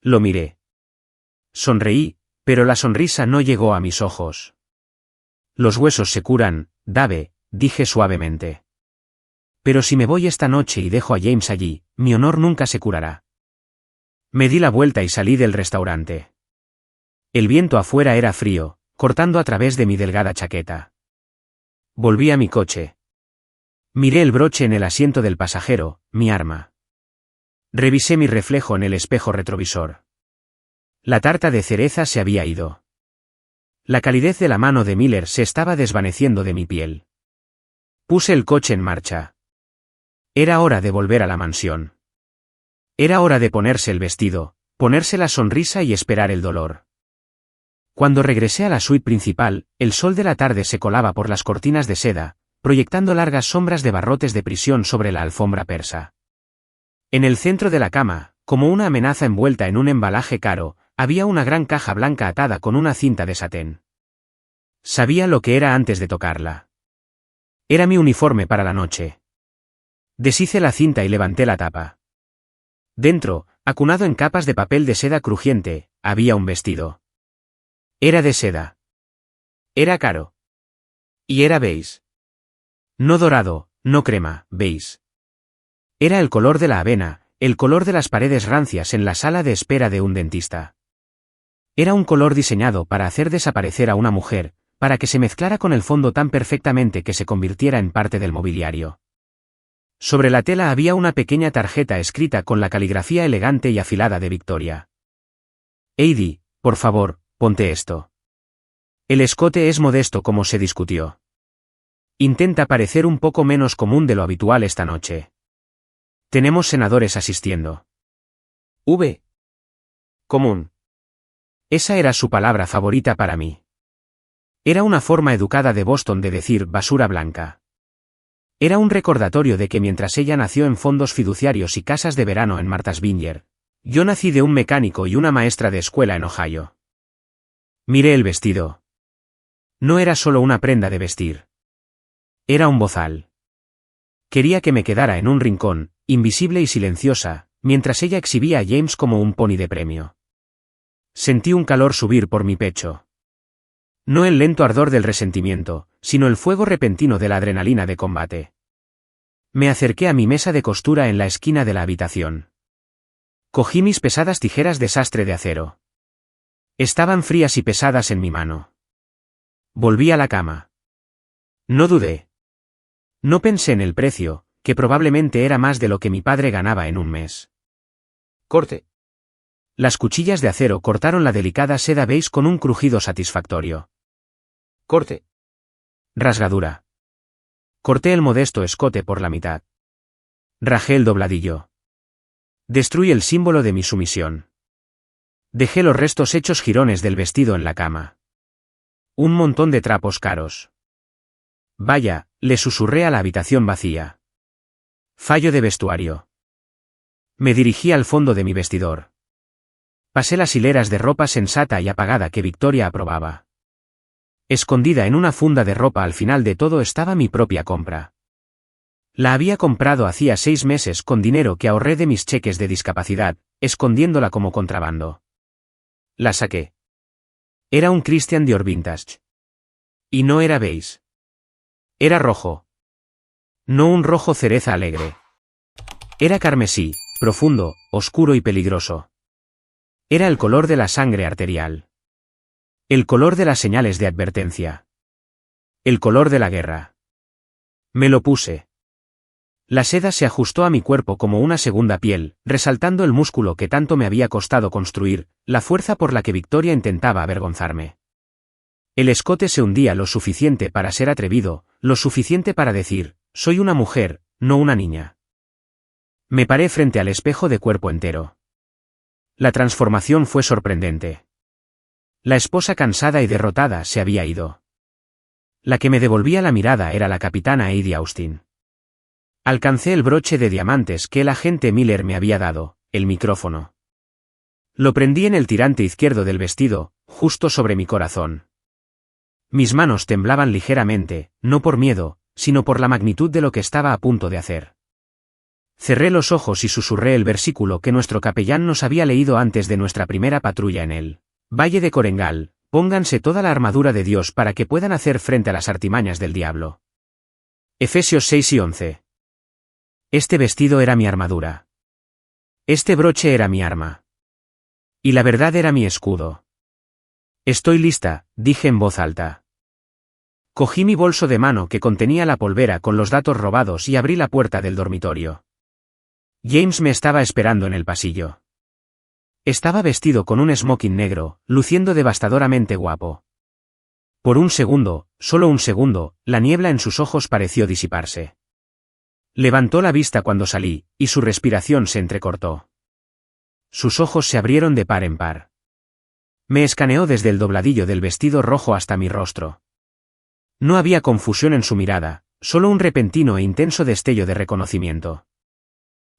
Lo miré. Sonreí, pero la sonrisa no llegó a mis ojos. Los huesos se curan, Dave, dije suavemente. Pero si me voy esta noche y dejo a James allí, mi honor nunca se curará. Me di la vuelta y salí del restaurante. El viento afuera era frío, cortando a través de mi delgada chaqueta. Volví a mi coche. Miré el broche en el asiento del pasajero, mi arma. Revisé mi reflejo en el espejo retrovisor. La tarta de cereza se había ido. La calidez de la mano de Miller se estaba desvaneciendo de mi piel. Puse el coche en marcha. Era hora de volver a la mansión. Era hora de ponerse el vestido, ponerse la sonrisa y esperar el dolor. Cuando regresé a la suite principal, el sol de la tarde se colaba por las cortinas de seda, proyectando largas sombras de barrotes de prisión sobre la alfombra persa. En el centro de la cama, como una amenaza envuelta en un embalaje caro, había una gran caja blanca atada con una cinta de satén. Sabía lo que era antes de tocarla. Era mi uniforme para la noche. Deshice la cinta y levanté la tapa. Dentro, acunado en capas de papel de seda crujiente, había un vestido. Era de seda. Era caro. Y era beige. No dorado, no crema, beige. Era el color de la avena, el color de las paredes rancias en la sala de espera de un dentista. Era un color diseñado para hacer desaparecer a una mujer, para que se mezclara con el fondo tan perfectamente que se convirtiera en parte del mobiliario. Sobre la tela había una pequeña tarjeta escrita con la caligrafía elegante y afilada de Victoria. Heidi, por favor, ponte esto. El escote es modesto como se discutió. Intenta parecer un poco menos común de lo habitual esta noche. Tenemos senadores asistiendo. Común. Esa era su palabra favorita para mí. Era una forma educada de Boston de decir basura blanca. Era un recordatorio de que mientras ella nació en fondos fiduciarios y casas de verano en Martha's Vineyard, yo nací de un mecánico y una maestra de escuela en Ohio. Miré el vestido. No era solo una prenda de vestir. Era un bozal. Quería que me quedara en un rincón, invisible y silenciosa, mientras ella exhibía a James como un pony de premio. Sentí un calor subir por mi pecho. No el lento ardor del resentimiento, sino el fuego repentino de la adrenalina de combate. Me acerqué a mi mesa de costura en la esquina de la habitación. Cogí mis pesadas tijeras de sastre de acero. Estaban frías y pesadas en mi mano. Volví a la cama. No dudé. No pensé en el precio, que probablemente era más de lo que mi padre ganaba en un mes. Corte. Las cuchillas de acero cortaron la delicada seda beige con un crujido satisfactorio. Corte. Rasgadura. Corté el modesto escote por la mitad. Rajé el dobladillo. Destruí el símbolo de mi sumisión. Dejé los restos hechos jirones del vestido en la cama. Un montón de trapos caros. Vaya, le susurré a la habitación vacía. Fallo de vestuario. Me dirigí al fondo de mi vestidor. Pasé las hileras de ropa sensata y apagada que Victoria aprobaba. Escondida en una funda de ropa al final de todo estaba mi propia compra. La había comprado hacía 6 meses con dinero que ahorré de mis cheques de discapacidad, escondiéndola como contrabando. La saqué. Era un Christian Dior Vintage. Y no era beige. Era rojo. No un rojo cereza alegre. Era carmesí, profundo, oscuro y peligroso. Era el color de la sangre arterial. El color de las señales de advertencia. El color de la guerra. Me lo puse. La seda se ajustó a mi cuerpo como una segunda piel, resaltando el músculo que tanto me había costado construir, la fuerza por la que Victoria intentaba avergonzarme. El escote se hundía lo suficiente para ser atrevido, lo suficiente para decir, soy una mujer, no una niña. Me paré frente al espejo de cuerpo entero. La transformación fue sorprendente. La esposa cansada y derrotada se había ido. La que me devolvía la mirada era la capitana Eddie Austin. Alcancé el broche de diamantes que el agente Miller me había dado, el micrófono. Lo prendí en el tirante izquierdo del vestido, justo sobre mi corazón. Mis manos temblaban ligeramente, no por miedo, sino por la magnitud de lo que estaba a punto de hacer. Cerré los ojos y susurré el versículo que nuestro capellán nos había leído antes de nuestra primera patrulla en el Valle de Korengal: pónganse toda la armadura de Dios para que puedan hacer frente a las artimañas del diablo. Efesios 6 y 11. Este vestido era mi armadura. Este broche era mi arma. Y la verdad era mi escudo. Estoy lista, dije en voz alta. Cogí mi bolso de mano que contenía la polvera con los datos robados y abrí la puerta del dormitorio. James me estaba esperando en el pasillo. Estaba vestido con un smoking negro, luciendo devastadoramente guapo. Por un segundo, solo un segundo, la niebla en sus ojos pareció disiparse. Levantó la vista cuando salí, y su respiración se entrecortó. Sus ojos se abrieron de par en par. Me escaneó desde el dobladillo del vestido rojo hasta mi rostro. No había confusión en su mirada, solo un repentino e intenso destello de reconocimiento.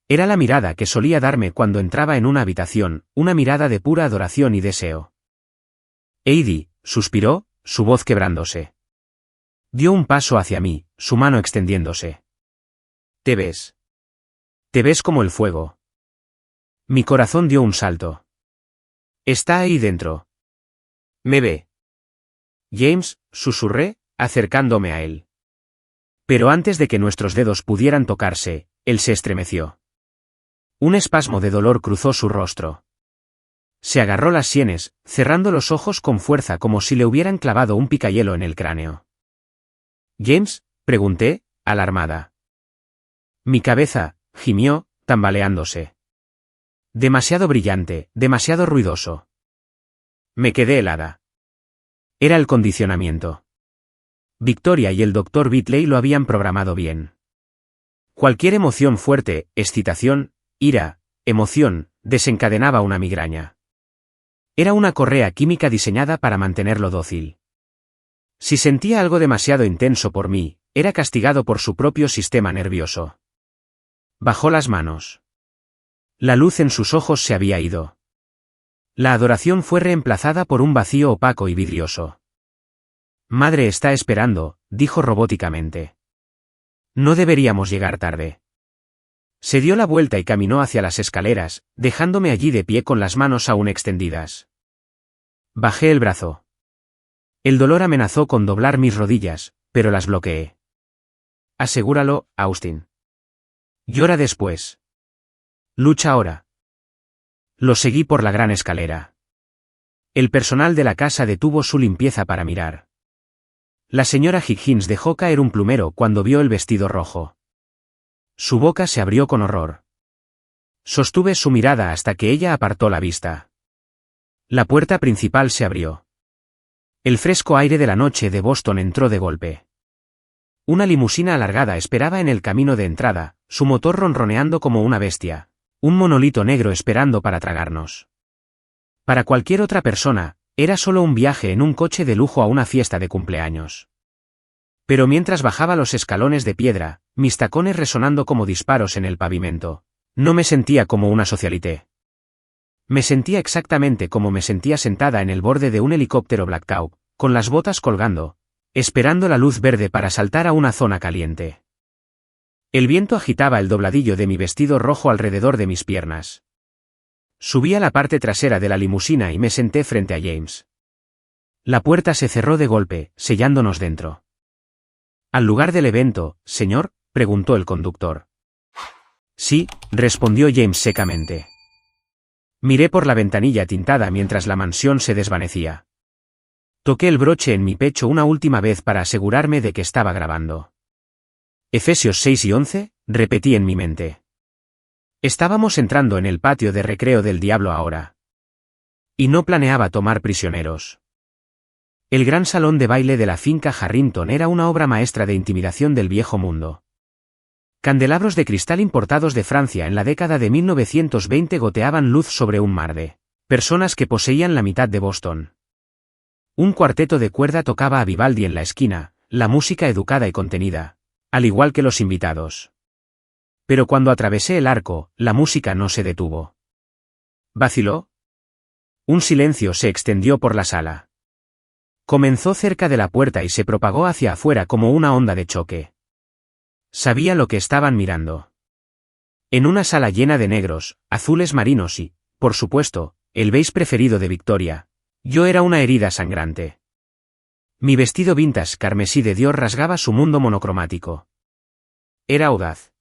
Era la mirada que solía darme cuando entraba en una habitación, una mirada de pura adoración y deseo. Eddie, suspiró, su voz quebrándose. Dio un paso hacia mí, su mano extendiéndose. ¿Te ves? ¿Te ves como el fuego? Mi corazón dio un salto. Está ahí dentro. ¿Me ve? James, susurré, acercándome a él. Pero antes de que nuestros dedos pudieran tocarse, él se estremeció. Un espasmo de dolor cruzó su rostro. Se agarró las sienes, cerrando los ojos con fuerza como si le hubieran clavado un picayelo en el cráneo. ¿James?, pregunté, alarmada. Mi cabeza, gimió, tambaleándose. Demasiado brillante, demasiado ruidoso. Me quedé helada. Era el condicionamiento. Victoria y el Dr. Bitley lo habían programado bien. Cualquier emoción fuerte, excitación, ira, emoción, desencadenaba una migraña. Era una correa química diseñada para mantenerlo dócil. Si sentía algo demasiado intenso por mí, era castigado por su propio sistema nervioso. Bajó las manos. La luz en sus ojos se había ido. La adoración fue reemplazada por un vacío opaco y vidrioso. Madre está esperando, dijo robóticamente. No deberíamos llegar tarde. Se dio la vuelta y caminó hacia las escaleras, dejándome allí de pie con las manos aún extendidas. Bajé el brazo. El dolor amenazó con doblar mis rodillas, pero las bloqueé. Asegúralo, Austin. Llora después. Lucha ahora. Lo seguí por la gran escalera. El personal de la casa detuvo su limpieza para mirar. La señora Higgins dejó caer un plumero cuando vio el vestido rojo. Su boca se abrió con horror. Sostuve su mirada hasta que ella apartó la vista. La puerta principal se abrió. El fresco aire de la noche de Boston entró de golpe. Una limusina alargada esperaba en el camino de entrada, su motor ronroneando como una bestia, un monolito negro esperando para tragarnos. Para cualquier otra persona, era solo un viaje en un coche de lujo a una fiesta de cumpleaños. Pero mientras bajaba los escalones de piedra, mis tacones resonando como disparos en el pavimento, no me sentía como una socialité. Me sentía exactamente como me sentía sentada en el borde de un helicóptero Black Hawk, con las botas colgando, esperando la luz verde para saltar a una zona caliente. El viento agitaba el dobladillo de mi vestido rojo alrededor de mis piernas. Subí a la parte trasera de la limusina y me senté frente a James. La puerta se cerró de golpe, sellándonos dentro. ¿Al lugar del evento, señor?, preguntó el conductor. Sí, respondió James secamente. Miré por la ventanilla tintada mientras la mansión se desvanecía. Toqué el broche en mi pecho una última vez para asegurarme de que estaba grabando. Efesios 6 y 11, repetí en mi mente. Estábamos entrando en el patio de recreo del diablo ahora. Y no planeaba tomar prisioneros. El gran salón de baile de la finca Harrington era una obra maestra de intimidación del viejo mundo. Candelabros de cristal importados de Francia en la década de 1920 goteaban luz sobre un mar de personas que poseían la mitad de Boston. Un cuarteto de cuerda tocaba a Vivaldi en la esquina, la música educada y contenida, al igual que los invitados. Pero cuando atravesé el arco, la música no se detuvo. ¿Vaciló? Un silencio se extendió por la sala. Comenzó cerca de la puerta y se propagó hacia afuera como una onda de choque. Sabía lo que estaban mirando. En una sala llena de negros, azules marinos y, por supuesto, el beige preferido de Victoria, yo era una herida sangrante. Mi vestido vintage carmesí de Dior rasgaba su mundo monocromático. Era audaz.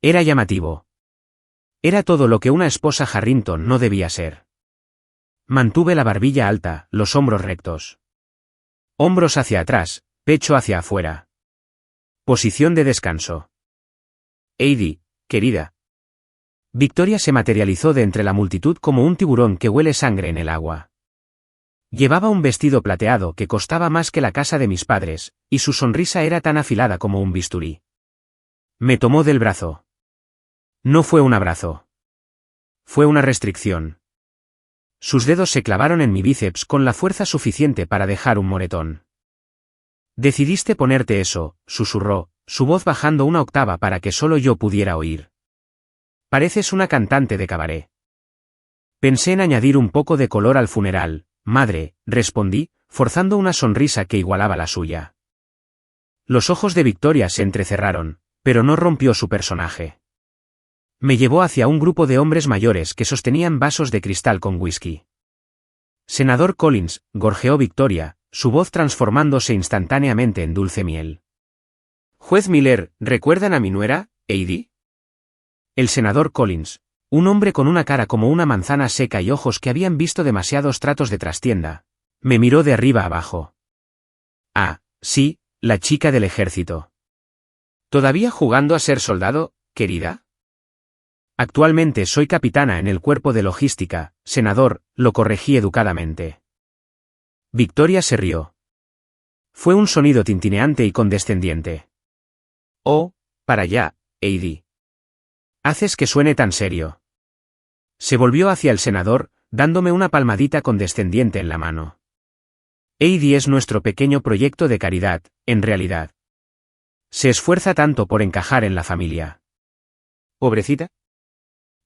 Era llamativo. Era todo lo que una esposa Harrington no debía ser. Mantuve la barbilla alta, los hombros rectos. Hombros hacia atrás, pecho hacia afuera. Posición de descanso. Heidi, querida. Victoria se materializó de entre la multitud como un tiburón que huele sangre en el agua. Llevaba un vestido plateado que costaba más que la casa de mis padres, y su sonrisa era tan afilada como un bisturí. Me tomó del brazo. No fue un abrazo. Fue una restricción. Sus dedos se clavaron en mi bíceps con la fuerza suficiente para dejar un moretón. Decidiste ponerte eso, susurró, su voz bajando una octava para que solo yo pudiera oír. Pareces una cantante de cabaret. Pensé en añadir un poco de color al funeral, madre, respondí, forzando una sonrisa que igualaba la suya. Los ojos de Victoria se entrecerraron, pero no rompió su personaje. Me llevó hacia un grupo de hombres mayores que sostenían vasos de cristal con whisky. Senador Collins, gorjeó Victoria, su voz transformándose instantáneamente en dulce miel. Juez Miller, ¿recuerdan a mi nuera, Heidi? El senador Collins, un hombre con una cara como una manzana seca y ojos que habían visto demasiados tratos de trastienda, me miró de arriba abajo. Ah, sí, la chica del ejército. ¿Todavía jugando a ser soldado, querida? Actualmente soy capitana en el cuerpo de logística, senador, lo corregí educadamente. Victoria se rió. Fue un sonido tintineante y condescendiente. Oh, para allá, Heidi. Haces que suene tan serio. Se volvió hacia el senador, dándome una palmadita condescendiente en la mano. Heidi es nuestro pequeño proyecto de caridad, en realidad. Se esfuerza tanto por encajar en la familia. ¿Pobrecita?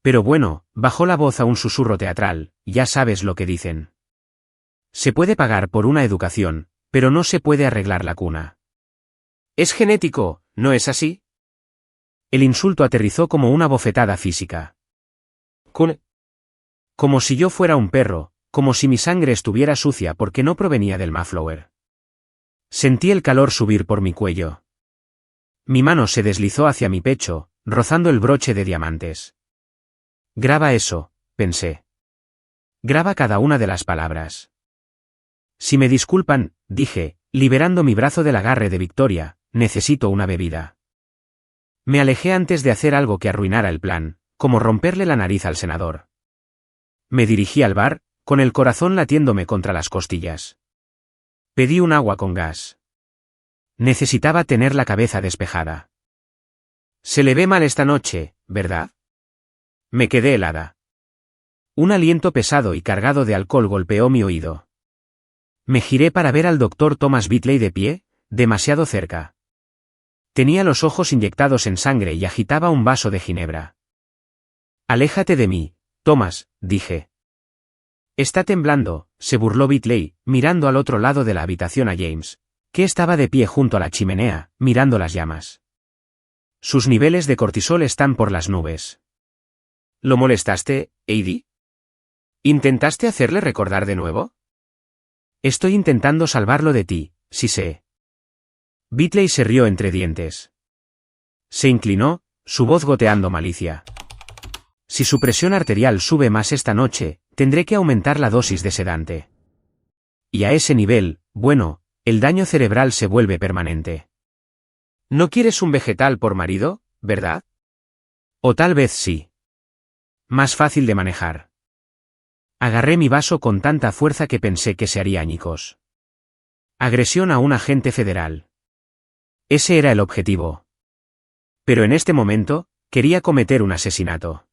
Pero bueno, bajó la voz a un susurro teatral, ya sabes lo que dicen. Se puede pagar por una educación, pero no se puede arreglar la cuna. Es genético, ¿no es así? El insulto aterrizó como una bofetada física. Como si yo fuera un perro, como si mi sangre estuviera sucia porque no provenía del Mayflower. Sentí el calor subir por mi cuello. Mi mano se deslizó hacia mi pecho, rozando el broche de diamantes. Graba eso, pensé. Graba cada una de las palabras. Si me disculpan, dije, liberando mi brazo del agarre de Victoria, necesito una bebida. Me alejé antes de hacer algo que arruinara el plan, como romperle la nariz al senador. Me dirigí al bar, con el corazón latiéndome contra las costillas. Pedí un agua con gas. Necesitaba tener la cabeza despejada. Se le ve mal esta noche, ¿verdad? Me quedé helada. Un aliento pesado y cargado de alcohol golpeó mi oído. Me giré para ver al doctor Thomas Bitley de pie, demasiado cerca. Tenía los ojos inyectados en sangre y agitaba un vaso de ginebra. Aléjate de mí, Thomas, dije. Está temblando, se burló Bitley, mirando al otro lado de la habitación a James, que estaba de pie junto a la chimenea, mirando las llamas. Sus niveles de cortisol están por las nubes. ¿Lo molestaste, Heidi? ¿Intentaste hacerle recordar de nuevo? Estoy intentando salvarlo de ti, sí sé. Bitley se rió entre dientes. Se inclinó, su voz goteando malicia. Si su presión arterial sube más esta noche, tendré que aumentar la dosis de sedante. Y a ese nivel, bueno, el daño cerebral se vuelve permanente. ¿No quieres un vegetal por marido, verdad? O tal vez sí. Más fácil de manejar. Agarré mi vaso con tanta fuerza que pensé que se haría añicos. Agresión a un agente federal. Ese era el objetivo. Pero en este momento, quería cometer un asesinato.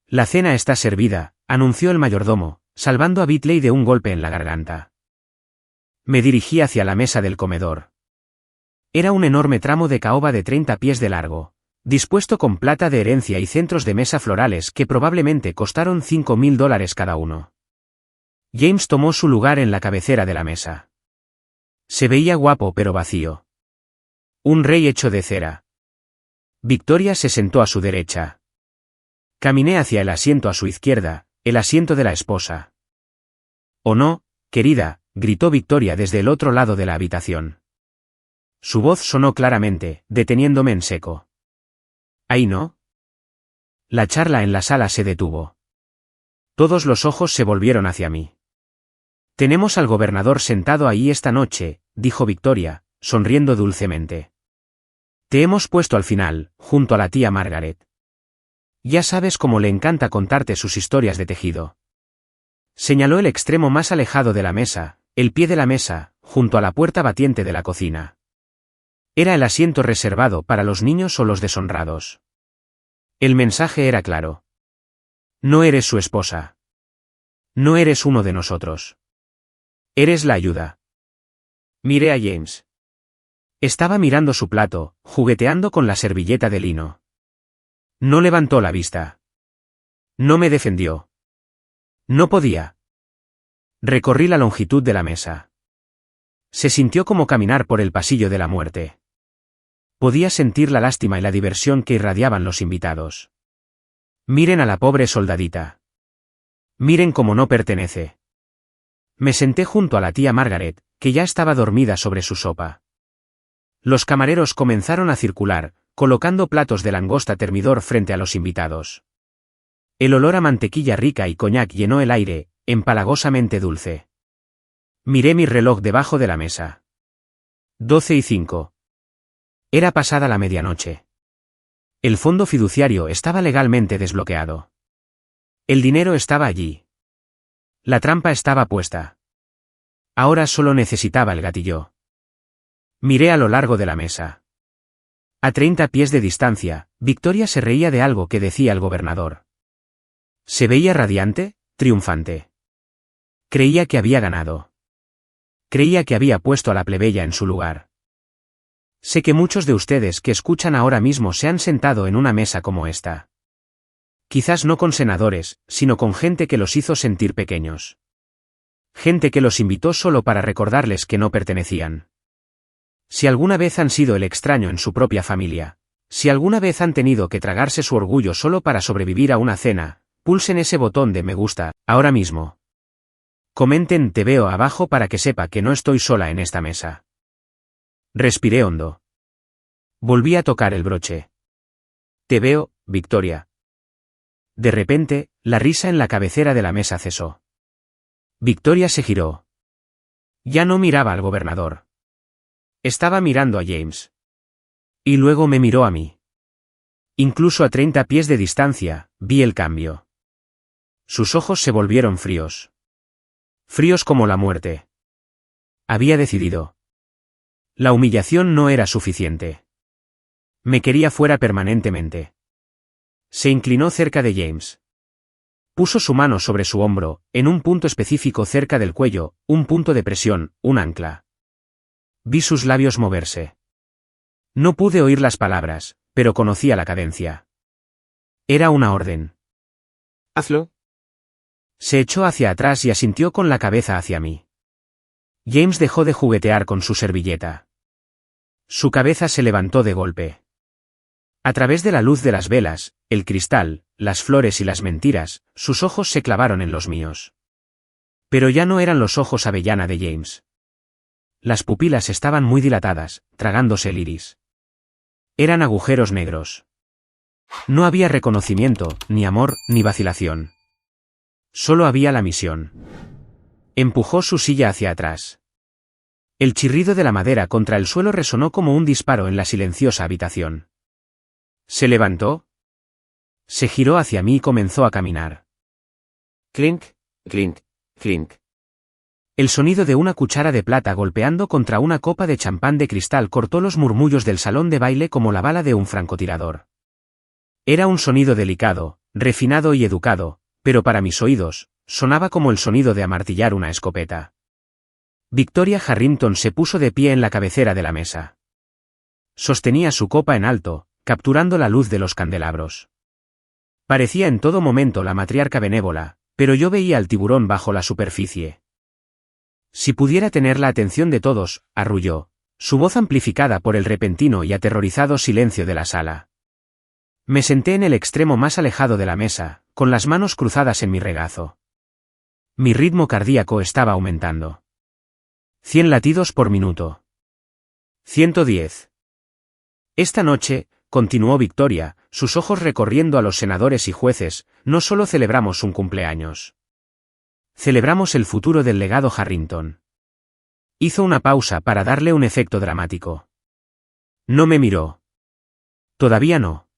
La cena está servida, anunció el mayordomo, salvando a Bitley de un golpe en la garganta. Me dirigí hacia la mesa del comedor. Era un enorme tramo de caoba de 30 pies de largo, dispuesto con plata de herencia y centros de mesa florales que probablemente costaron $5.000 cada uno. James tomó su lugar en la cabecera de la mesa. Se veía guapo pero vacío. Un rey hecho de cera. Victoria se sentó a su derecha. Caminé hacia el asiento a su izquierda, el asiento de la esposa. «Oh no, querida», gritó Victoria desde el otro lado de la habitación. Su voz sonó claramente, deteniéndome en seco. «¿Ahí no?» La charla en la sala se detuvo. Todos los ojos se volvieron hacia mí. «Tenemos al gobernador sentado ahí esta noche», dijo Victoria, sonriendo dulcemente. «Te hemos puesto al final, junto a la tía Margaret. Ya sabes cómo le encanta contarte sus historias de tejido». Señaló el extremo más alejado de la mesa, el pie de la mesa, junto a la puerta batiente de la cocina. Era el asiento reservado para los niños o los deshonrados. El mensaje era claro. No eres su esposa. No eres uno de nosotros. Eres la ayuda. Miré a James. Estaba mirando su plato, jugueteando con la servilleta de lino. No levantó la vista. No me defendió. No podía. Recorrí la longitud de la mesa. Se sintió como caminar por el pasillo de la muerte. Podía sentir la lástima y la diversión que irradiaban los invitados. Miren a la pobre soldadita. Miren cómo no pertenece. Me senté junto a la tía Margaret, que ya estaba dormida sobre su sopa. Los camareros comenzaron a circular, colocando platos de langosta termidor frente a los invitados. El olor a mantequilla rica y coñac llenó el aire, empalagosamente dulce. Miré mi reloj debajo de la mesa. 12:05. Era pasada la medianoche. El fondo fiduciario estaba legalmente desbloqueado. El dinero estaba allí. La trampa estaba puesta. Ahora solo necesitaba el gatillo. Miré a lo largo de la mesa. A 30 pies de distancia, Victoria se reía de algo que decía el gobernador. Se veía radiante, triunfante. Creía que había ganado. Creía que había puesto a la plebeya en su lugar. Sé que muchos de ustedes que escuchan ahora mismo se han sentado en una mesa como esta. Quizás no con senadores, sino con gente que los hizo sentir pequeños. Gente que los invitó solo para recordarles que no pertenecían. Si alguna vez han sido el extraño en su propia familia, si alguna vez han tenido que tragarse su orgullo solo para sobrevivir a una cena, pulsen ese botón de me gusta, ahora mismo. Comenten te veo abajo para que sepa que no estoy sola en esta mesa. Respiré hondo. Volví a tocar el broche. Te veo, Victoria. De repente, la risa en la cabecera de la mesa cesó. Victoria se giró. Ya no miraba al gobernador. Estaba mirando a James. Y luego me miró a mí. Incluso a 30 pies de distancia, vi el cambio. Sus ojos se volvieron fríos. Fríos como la muerte. Había decidido. La humillación no era suficiente. Me quería fuera permanentemente. Se inclinó cerca de James. Puso su mano sobre su hombro, en un punto específico cerca del cuello, un punto de presión, un ancla. Vi sus labios moverse. No pude oír las palabras, pero conocía la cadencia. Era una orden. Hazlo. Se echó hacia atrás y asintió con la cabeza hacia mí. James dejó de juguetear con su servilleta. Su cabeza se levantó de golpe. A través de la luz de las velas, el cristal, las flores y las mentiras, sus ojos se clavaron en los míos. Pero ya no eran los ojos avellana de James. Las pupilas estaban muy dilatadas, tragándose el iris. Eran agujeros negros. No había reconocimiento, ni amor, ni vacilación. Solo había la misión. Empujó su silla hacia atrás. El chirrido de la madera contra el suelo resonó como un disparo en la silenciosa habitación. Se levantó. Se giró hacia mí y comenzó a caminar. Clink, clink, clink. El sonido de una cuchara de plata golpeando contra una copa de champán de cristal cortó los murmullos del salón de baile como la bala de un francotirador. Era un sonido delicado, refinado y educado, pero para mis oídos, sonaba como el sonido de amartillar una escopeta. Victoria Harrington se puso de pie en la cabecera de la mesa. Sostenía su copa en alto, capturando la luz de los candelabros. Parecía en todo momento la matriarca benévola, pero yo veía al tiburón bajo la superficie. Si pudiera tener la atención de todos, arrulló, su voz amplificada por el repentino y aterrorizado silencio de la sala. Me senté en el extremo más alejado de la mesa, con las manos cruzadas en mi regazo. Mi ritmo cardíaco estaba aumentando. 100 latidos por minuto. 110. Esta noche, continuó Victoria, sus ojos recorriendo a los senadores y jueces, no solo celebramos un cumpleaños. Celebramos el futuro del legado Harrington. Hizo una pausa para darle un efecto dramático. No me miró. Todavía no.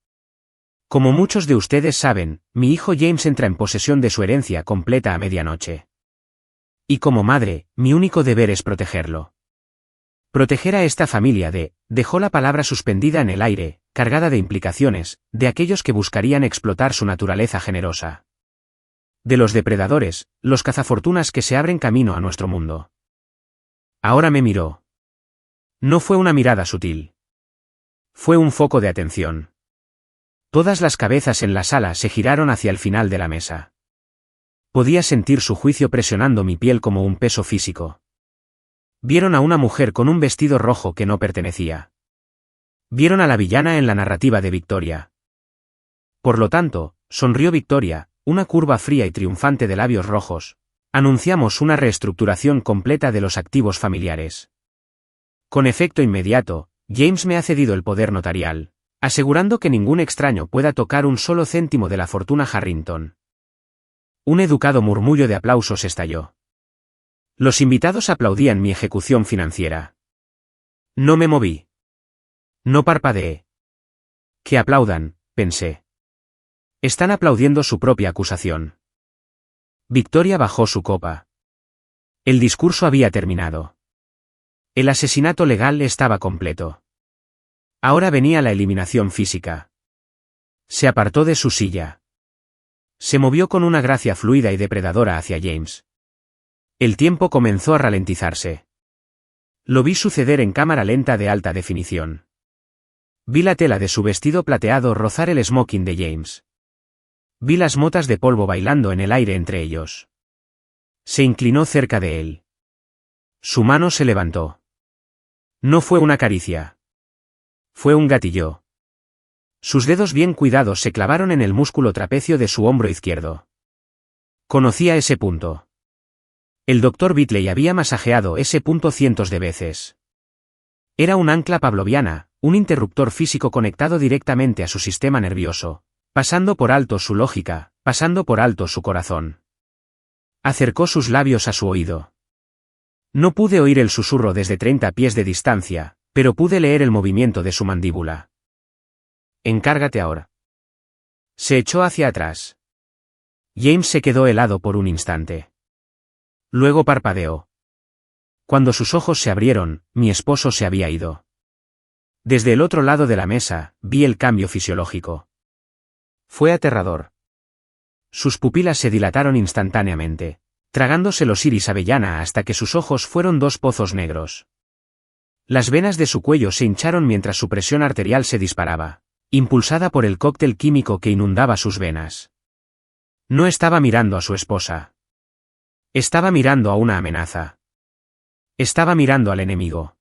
Como muchos de ustedes saben, mi hijo James entra en posesión de su herencia completa a medianoche. Y como madre, mi único deber es protegerlo. Proteger a esta familia dejó la palabra suspendida en el aire, cargada de implicaciones, de aquellos que buscarían explotar su naturaleza generosa. De los depredadores, los cazafortunas que se abren camino a nuestro mundo. Ahora me miró. No fue una mirada sutil. Fue un foco de atención. Todas las cabezas en la sala se giraron hacia el final de la mesa. Podía sentir su juicio presionando mi piel como un peso físico. Vieron a una mujer con un vestido rojo que no pertenecía. Vieron a la villana en la narrativa de Victoria. Por lo tanto, sonrió Victoria, una curva fría y triunfante de labios rojos. Anunciamos una reestructuración completa de los activos familiares. Con efecto inmediato, James me ha cedido el poder notarial, asegurando que ningún extraño pueda tocar un solo céntimo de la fortuna Harrington. Un educado murmullo de aplausos estalló. Los invitados aplaudían mi ejecución financiera. No me moví. No parpadeé. Que aplaudan, pensé. Están aplaudiendo su propia acusación. Victoria bajó su copa. El discurso había terminado. El asesinato legal estaba completo. Ahora venía la eliminación física. Se apartó de su silla. Se movió con una gracia fluida y depredadora hacia James. El tiempo comenzó a ralentizarse. Lo vi suceder en cámara lenta de alta definición. Vi la tela de su vestido plateado rozar el smoking de James. Vi las motas de polvo bailando en el aire entre ellos. Se inclinó cerca de él. Su mano se levantó. No fue una caricia. Fue un gatillo. Sus dedos bien cuidados se clavaron en el músculo trapecio de su hombro izquierdo. Conocía ese punto. El Dr. Bitley había masajeado ese punto cientos de veces. Era un ancla pavloviana, un interruptor físico conectado directamente a su sistema nervioso, pasando por alto su lógica, pasando por alto su corazón. Acercó sus labios a su oído. No pude oír el susurro desde 30 pies de distancia, pero pude leer el movimiento de su mandíbula. Encárgate ahora. Se echó hacia atrás. James se quedó helado por un instante. Luego parpadeó. Cuando sus ojos se abrieron, mi esposo se había ido. Desde el otro lado de la mesa, vi el cambio fisiológico. Fue aterrador. Sus pupilas se dilataron instantáneamente, tragándose los iris avellana hasta que sus ojos fueron dos pozos negros. Las venas de su cuello se hincharon mientras su presión arterial se disparaba, impulsada por el cóctel químico que inundaba sus venas. No estaba mirando a su esposa. Estaba mirando a una amenaza. Estaba mirando al enemigo.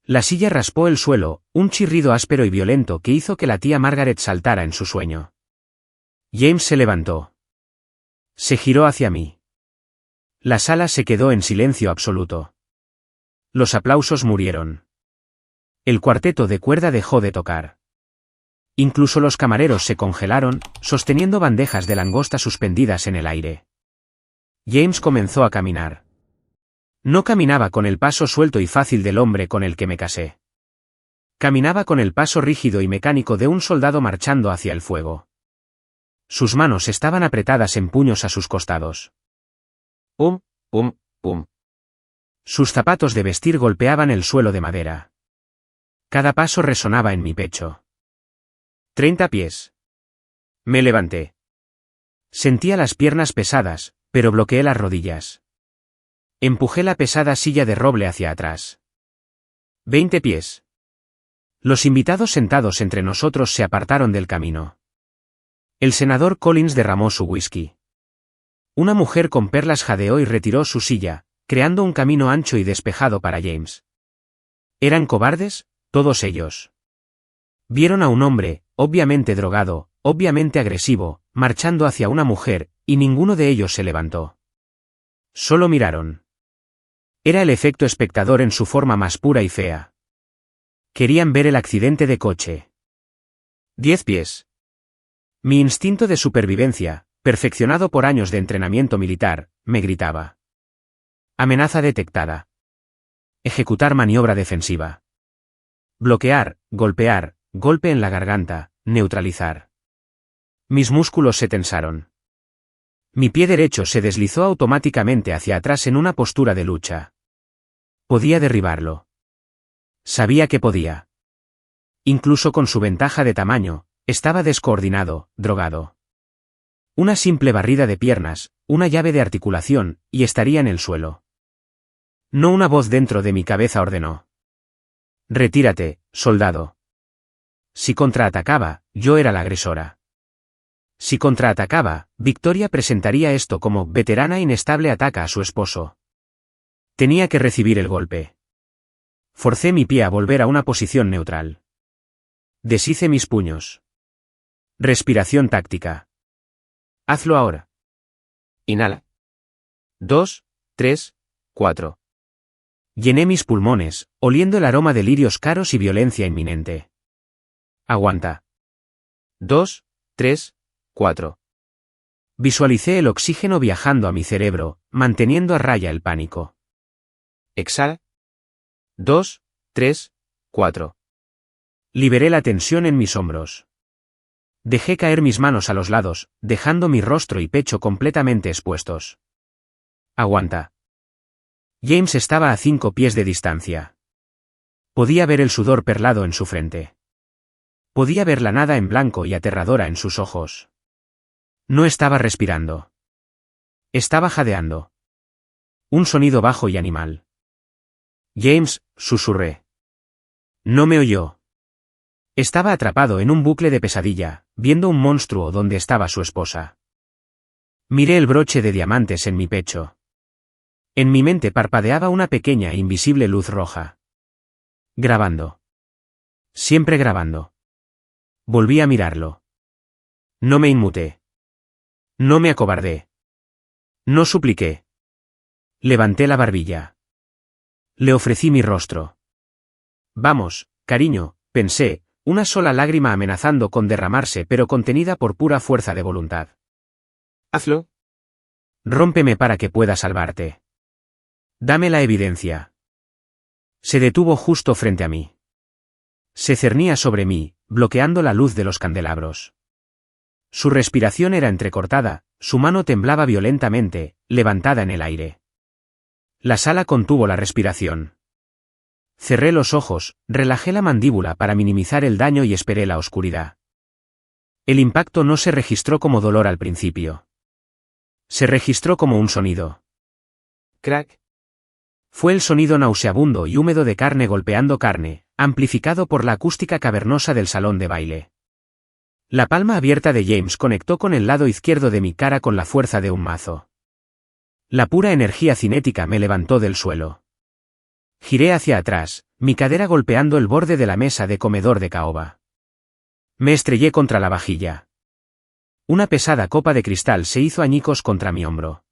La silla raspó el suelo, un chirrido áspero y violento que hizo que la tía Margaret saltara en su sueño. James se levantó. Se giró hacia mí. La sala se quedó en silencio absoluto. Los aplausos murieron. El cuarteto de cuerda dejó de tocar. Incluso los camareros se congelaron, sosteniendo bandejas de langosta suspendidas en el aire. James comenzó a caminar. No caminaba con el paso suelto y fácil del hombre con el que me casé. Caminaba con el paso rígido y mecánico de un soldado marchando hacia el fuego. Sus manos estaban apretadas en puños a sus costados. Pum, pum, pum. Sus zapatos de vestir golpeaban el suelo de madera. Cada paso resonaba en mi pecho. 30 pies. Me levanté. Sentía las piernas pesadas, pero bloqueé las rodillas. Empujé la pesada silla de roble hacia atrás. 20 pies. Los invitados sentados entre nosotros se apartaron del camino. El senador Collins derramó su whisky. Una mujer con perlas jadeó y retiró su silla, creando un camino ancho y despejado para James. ¿Eran cobardes? Todos ellos. Vieron a un hombre, obviamente drogado, obviamente agresivo, marchando hacia una mujer, y ninguno de ellos se levantó. Solo miraron. Era el efecto espectador en su forma más pura y fea. Querían ver el accidente de coche. 10 pies. Mi instinto de supervivencia, perfeccionado por años de entrenamiento militar, me gritaba. Amenaza detectada. Ejecutar maniobra defensiva. Bloquear, golpear, golpe en la garganta, neutralizar. Mis músculos se tensaron. Mi pie derecho se deslizó automáticamente hacia atrás en una postura de lucha. Podía derribarlo. Sabía que podía. Incluso con su ventaja de tamaño, estaba descoordinado, drogado. Una simple barrida de piernas, una llave de articulación, y estaría en el suelo. No, una voz dentro de mi cabeza ordenó. Retírate, soldado. Si contraatacaba, yo era la agresora. Si contraatacaba, Victoria presentaría esto como veterana inestable ataca a su esposo. Tenía que recibir el golpe. Forcé mi pie a volver a una posición neutral. Deshice mis puños. Respiración táctica. Hazlo ahora. Inhala. 2, 3, 4. Llené mis pulmones, oliendo el aroma de lirios caros y violencia inminente. Aguanta. 2, 3, 4. Visualicé el oxígeno viajando a mi cerebro, manteniendo a raya el pánico. Exhala. 2, 3, 4. Liberé la tensión en mis hombros. Dejé caer mis manos a los lados, dejando mi rostro y pecho completamente expuestos. Aguanta. James estaba a 5 pies de distancia. Podía ver el sudor perlado en su frente. Podía ver la nada en blanco y aterradora en sus ojos. No estaba respirando. Estaba jadeando. Un sonido bajo y animal. James, susurré. No me oyó. Estaba atrapado en un bucle de pesadilla, viendo un monstruo donde estaba su esposa. Miré el broche de diamantes en mi pecho. En mi mente parpadeaba una pequeña e invisible luz roja. Grabando. Siempre grabando. Volví a mirarlo. No me inmuté. No me acobardé. No supliqué. Levanté la barbilla. Le ofrecí mi rostro. Vamos, cariño, pensé, una sola lágrima amenazando con derramarse pero contenida por pura fuerza de voluntad. Hazlo. Rómpeme para que pueda salvarte. Dame la evidencia. Se detuvo justo frente a mí. Se cernía sobre mí, bloqueando la luz de los candelabros. Su respiración era entrecortada, su mano temblaba violentamente, levantada en el aire. La sala contuvo la respiración. Cerré los ojos, relajé la mandíbula para minimizar el daño y esperé la oscuridad. El impacto no se registró como dolor al principio. Se registró como un sonido. Crack. Fue el sonido nauseabundo y húmedo de carne golpeando carne, amplificado por la acústica cavernosa del salón de baile. La palma abierta de James conectó con el lado izquierdo de mi cara con la fuerza de un mazo. La pura energía cinética me levantó del suelo. Giré hacia atrás, mi cadera golpeando el borde de la mesa de comedor de caoba. Me estrellé contra la vajilla. Una pesada copa de cristal se hizo añicos contra mi hombro.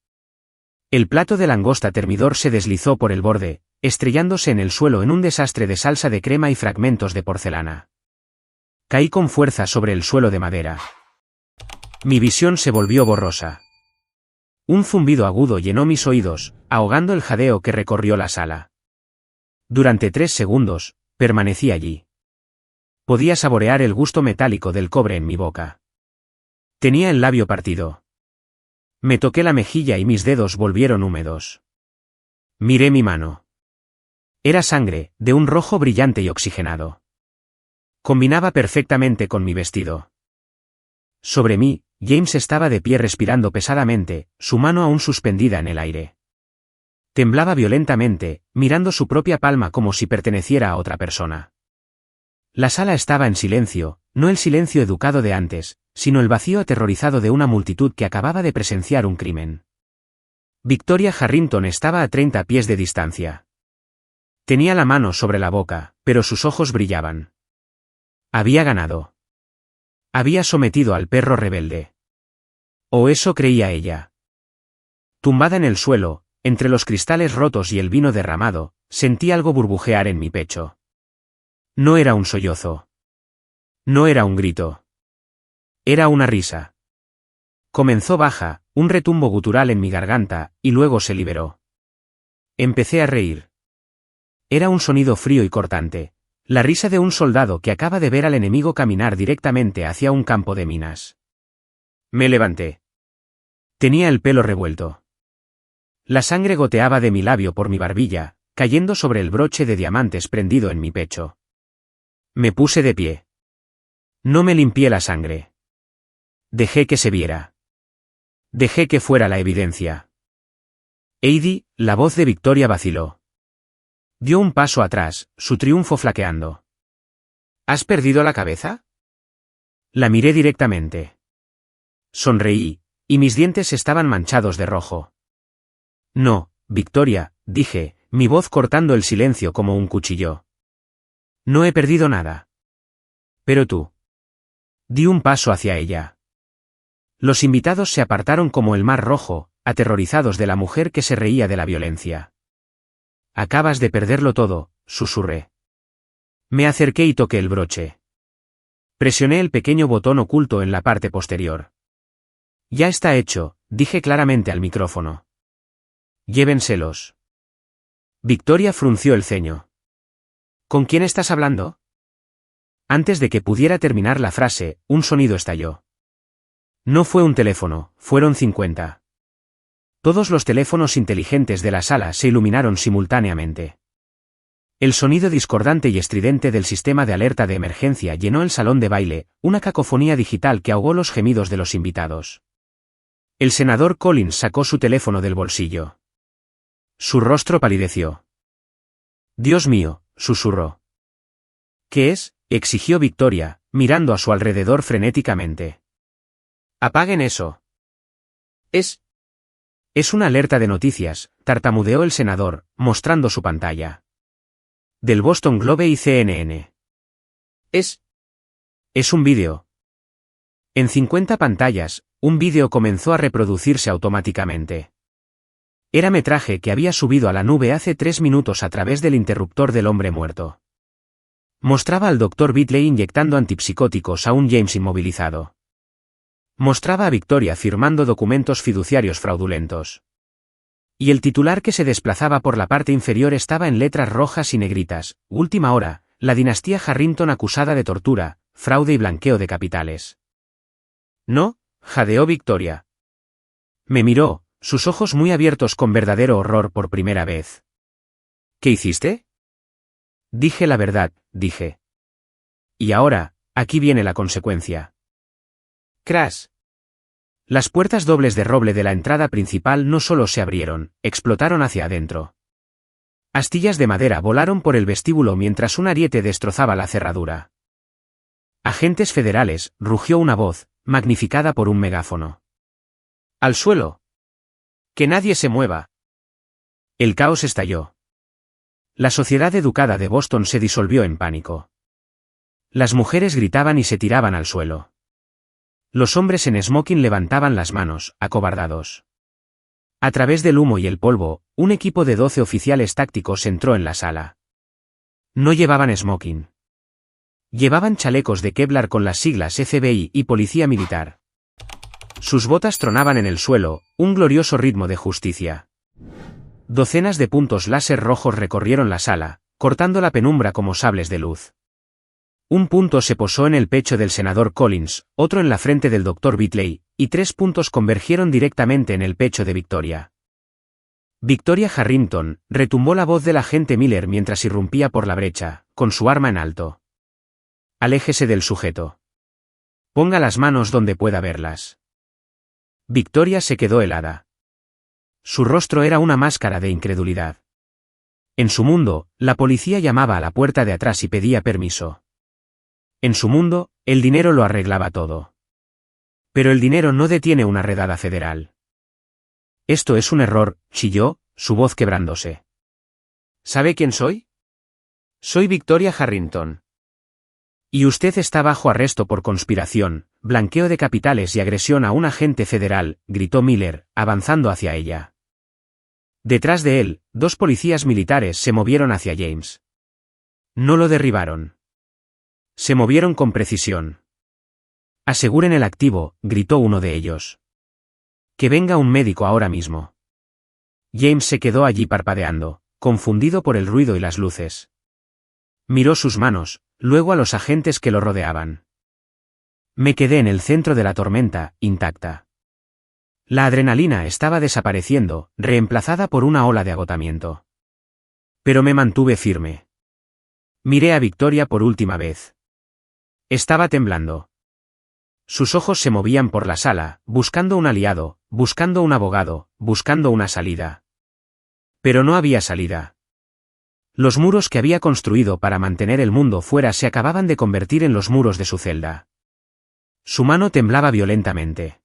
El plato de langosta termidor se deslizó por el borde, estrellándose en el suelo en un desastre de salsa de crema y fragmentos de porcelana. Caí con fuerza sobre el suelo de madera. Mi visión se volvió borrosa. Un zumbido agudo llenó mis oídos, ahogando el jadeo que recorrió la sala. Durante 3 segundos, permanecí allí. Podía saborear el gusto metálico del cobre en mi boca. Tenía el labio partido. Me toqué la mejilla y mis dedos volvieron húmedos. Miré mi mano. Era sangre, de un rojo brillante y oxigenado. Combinaba perfectamente con mi vestido. Sobre mí, James estaba de pie respirando pesadamente, su mano aún suspendida en el aire. Temblaba violentamente, mirando su propia palma como si perteneciera a otra persona. La sala estaba en silencio, no el silencio educado de antes, sino el vacío aterrorizado de una multitud que acababa de presenciar un crimen. Victoria Harrington estaba a 30 pies de distancia. Tenía la mano sobre la boca, pero sus ojos brillaban. Había ganado. Había sometido al perro rebelde. O eso creía ella. Tumbada en el suelo, entre los cristales rotos y el vino derramado, sentí algo burbujear en mi pecho. No era un sollozo. No era un grito. Era una risa. Comenzó baja, un retumbo gutural en mi garganta, y luego se liberó. Empecé a reír. Era un sonido frío y cortante, la risa de un soldado que acaba de ver al enemigo caminar directamente hacia un campo de minas. Me levanté. Tenía el pelo revuelto. La sangre goteaba de mi labio por mi barbilla, cayendo sobre el broche de diamantes prendido en mi pecho. Me puse de pie. No me limpié la sangre. Dejé que se viera. Dejé que fuera la evidencia. Heidi, la voz de Victoria vaciló. Dio un paso atrás, su triunfo flaqueando. ¿Has perdido la cabeza? La miré directamente. Sonreí, y mis dientes estaban manchados de rojo. No, Victoria, dije, mi voz cortando el silencio como un cuchillo. No he perdido nada. Pero tú. Di un paso hacia ella. Los invitados se apartaron como el mar rojo, aterrorizados de la mujer que se reía de la violencia. Acabas de perderlo todo, susurré. Me acerqué y toqué el broche. Presioné el pequeño botón oculto en la parte posterior. Ya está hecho, dije claramente al micrófono. Llévenselos. Victoria frunció el ceño. ¿Con quién estás hablando? Antes de que pudiera terminar la frase, un sonido estalló. No fue un teléfono, fueron 50. Todos los teléfonos inteligentes de la sala se iluminaron simultáneamente. El sonido discordante y estridente del sistema de alerta de emergencia llenó el salón de baile, una cacofonía digital que ahogó los gemidos de los invitados. El senador Collins sacó su teléfono del bolsillo. Su rostro palideció. Dios mío, susurró. ¿Qué es?, exigió Victoria, mirando a su alrededor frenéticamente. Apaguen eso. Es una alerta de noticias, tartamudeó el senador, mostrando su pantalla. Del Boston Globe y CNN. Es un vídeo. En 50 pantallas, un vídeo comenzó a reproducirse automáticamente. Era metraje que había subido a la nube hace 3 minutos a través del interruptor del hombre muerto. Mostraba al Dr. Bitley inyectando antipsicóticos a un James inmovilizado. Mostraba a Victoria firmando documentos fiduciarios fraudulentos. Y el titular que se desplazaba por la parte inferior estaba en letras rojas y negritas: Última hora, la dinastía Harrington acusada de tortura, fraude y blanqueo de capitales. No, jadeó Victoria. Me miró, sus ojos muy abiertos con verdadero horror por primera vez. ¿Qué hiciste? Dije la verdad, dije. Y ahora, aquí viene la consecuencia. Crash. Las puertas dobles de roble de la entrada principal no solo se abrieron, explotaron hacia adentro. Astillas de madera volaron por el vestíbulo mientras un ariete destrozaba la cerradura. Agentes federales, rugió una voz, magnificada por un megáfono. ¡Al suelo! ¡Que nadie se mueva! El caos estalló. La sociedad educada de Boston se disolvió en pánico. Las mujeres gritaban y se tiraban al suelo. Los hombres en smoking levantaban las manos, acobardados. A través del humo y el polvo, un equipo de 12 oficiales tácticos entró en la sala. No llevaban smoking. Llevaban chalecos de Kevlar con las siglas FBI y Policía Militar. Sus botas tronaban en el suelo, un glorioso ritmo de justicia. Docenas de puntos láser rojos recorrieron la sala, cortando la penumbra como sables de luz. Un punto se posó en el pecho del senador Collins, otro en la frente del Dr. Bitley, y 3 puntos convergieron directamente en el pecho de Victoria. Victoria Harrington, retumbó la voz del agente Miller mientras irrumpía por la brecha, con su arma en alto. Aléjese del sujeto. Ponga las manos donde pueda verlas. Victoria se quedó helada. Su rostro era una máscara de incredulidad. En su mundo, la policía llamaba a la puerta de atrás y pedía permiso. En su mundo, el dinero lo arreglaba todo. Pero el dinero no detiene una redada federal. Esto es un error, chilló, su voz quebrándose. ¿Sabe quién soy? Soy Victoria Harrington. Y usted está bajo arresto por conspiración, blanqueo de capitales y agresión a un agente federal, gritó Miller, avanzando hacia ella. Detrás de él, 2 policías militares se movieron hacia James. No lo derribaron. Se movieron con precisión. Aseguren el activo, gritó uno de ellos. Que venga un médico ahora mismo. James se quedó allí parpadeando, confundido por el ruido y las luces. Miró sus manos, luego a los agentes que lo rodeaban. Me quedé en el centro de la tormenta, intacta. La adrenalina estaba desapareciendo, reemplazada por una ola de agotamiento. Pero me mantuve firme. Miré a Victoria por última vez. Estaba temblando. Sus ojos se movían por la sala, buscando un aliado, buscando un abogado, buscando una salida. Pero no había salida. Los muros que había construido para mantener el mundo fuera se acababan de convertir en los muros de su celda. Su mano temblaba violentamente.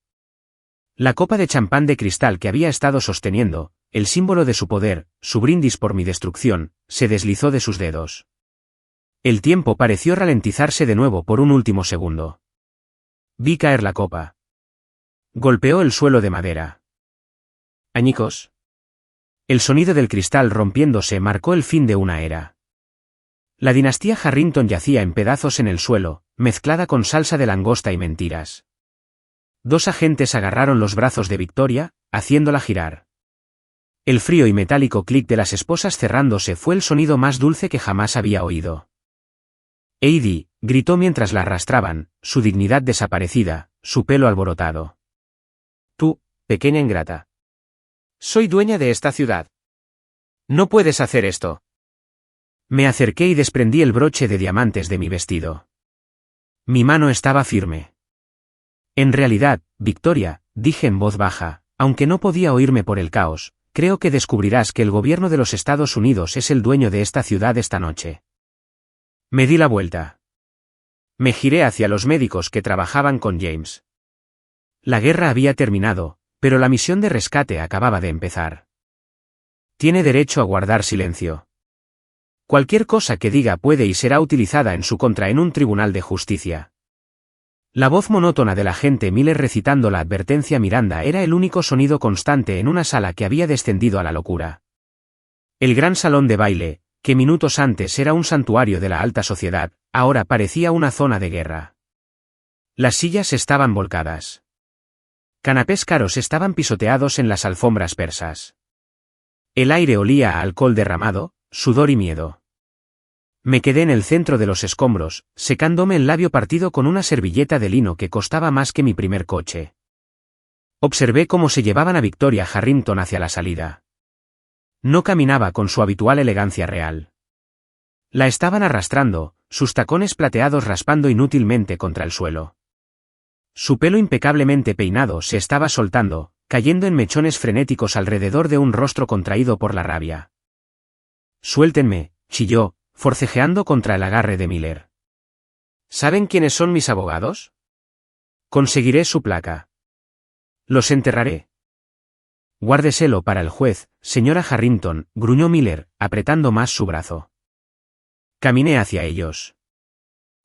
La copa de champán de cristal que había estado sosteniendo, el símbolo de su poder, su brindis por mi destrucción, se deslizó de sus dedos. El tiempo pareció ralentizarse de nuevo por un último segundo. Vi caer la copa. Golpeó el suelo de madera. Añicos. El sonido del cristal rompiéndose marcó el fin de una era. La dinastía Harrington yacía en pedazos en el suelo, mezclada con salsa de langosta y mentiras. 2 agentes agarraron los brazos de Victoria, haciéndola girar. El frío y metálico clic de las esposas cerrándose fue el sonido más dulce que jamás había oído. Heidi, gritó mientras la arrastraban, su dignidad desaparecida, su pelo alborotado. Tú, pequeña ingrata. Soy dueña de esta ciudad. No puedes hacer esto. Me acerqué y desprendí el broche de diamantes de mi vestido. Mi mano estaba firme. En realidad, Victoria, dije en voz baja, aunque no podía oírme por el caos, creo que descubrirás que el gobierno de los Estados Unidos es el dueño de esta ciudad esta noche. Me di la vuelta. Me giré hacia los médicos que trabajaban con James. La guerra había terminado, pero la misión de rescate acababa de empezar. Tiene derecho a guardar silencio. Cualquier cosa que diga puede y será utilizada en su contra en un tribunal de justicia. La voz monótona del agente Miller recitando la advertencia a Miranda era el único sonido constante en una sala que había descendido a la locura. El gran salón de baile, que minutos antes era un santuario de la alta sociedad, ahora parecía una zona de guerra. Las sillas estaban volcadas. Canapés caros estaban pisoteados en las alfombras persas. El aire olía a alcohol derramado, sudor y miedo. Me quedé en el centro de los escombros, secándome el labio partido con una servilleta de lino que costaba más que mi primer coche. Observé cómo se llevaban a Victoria Harrington hacia la salida. No caminaba con su habitual elegancia real. La estaban arrastrando, sus tacones plateados raspando inútilmente contra el suelo. Su pelo impecablemente peinado se estaba soltando, cayendo en mechones frenéticos alrededor de un rostro contraído por la rabia. Suéltenme, chilló, forcejeando contra el agarre de Miller. ¿Saben quiénes son mis abogados? Conseguiré su placa. Los enterraré. Guárdeselo para el juez, señora Harrington, gruñó Miller, apretando más su brazo. Caminé hacia ellos.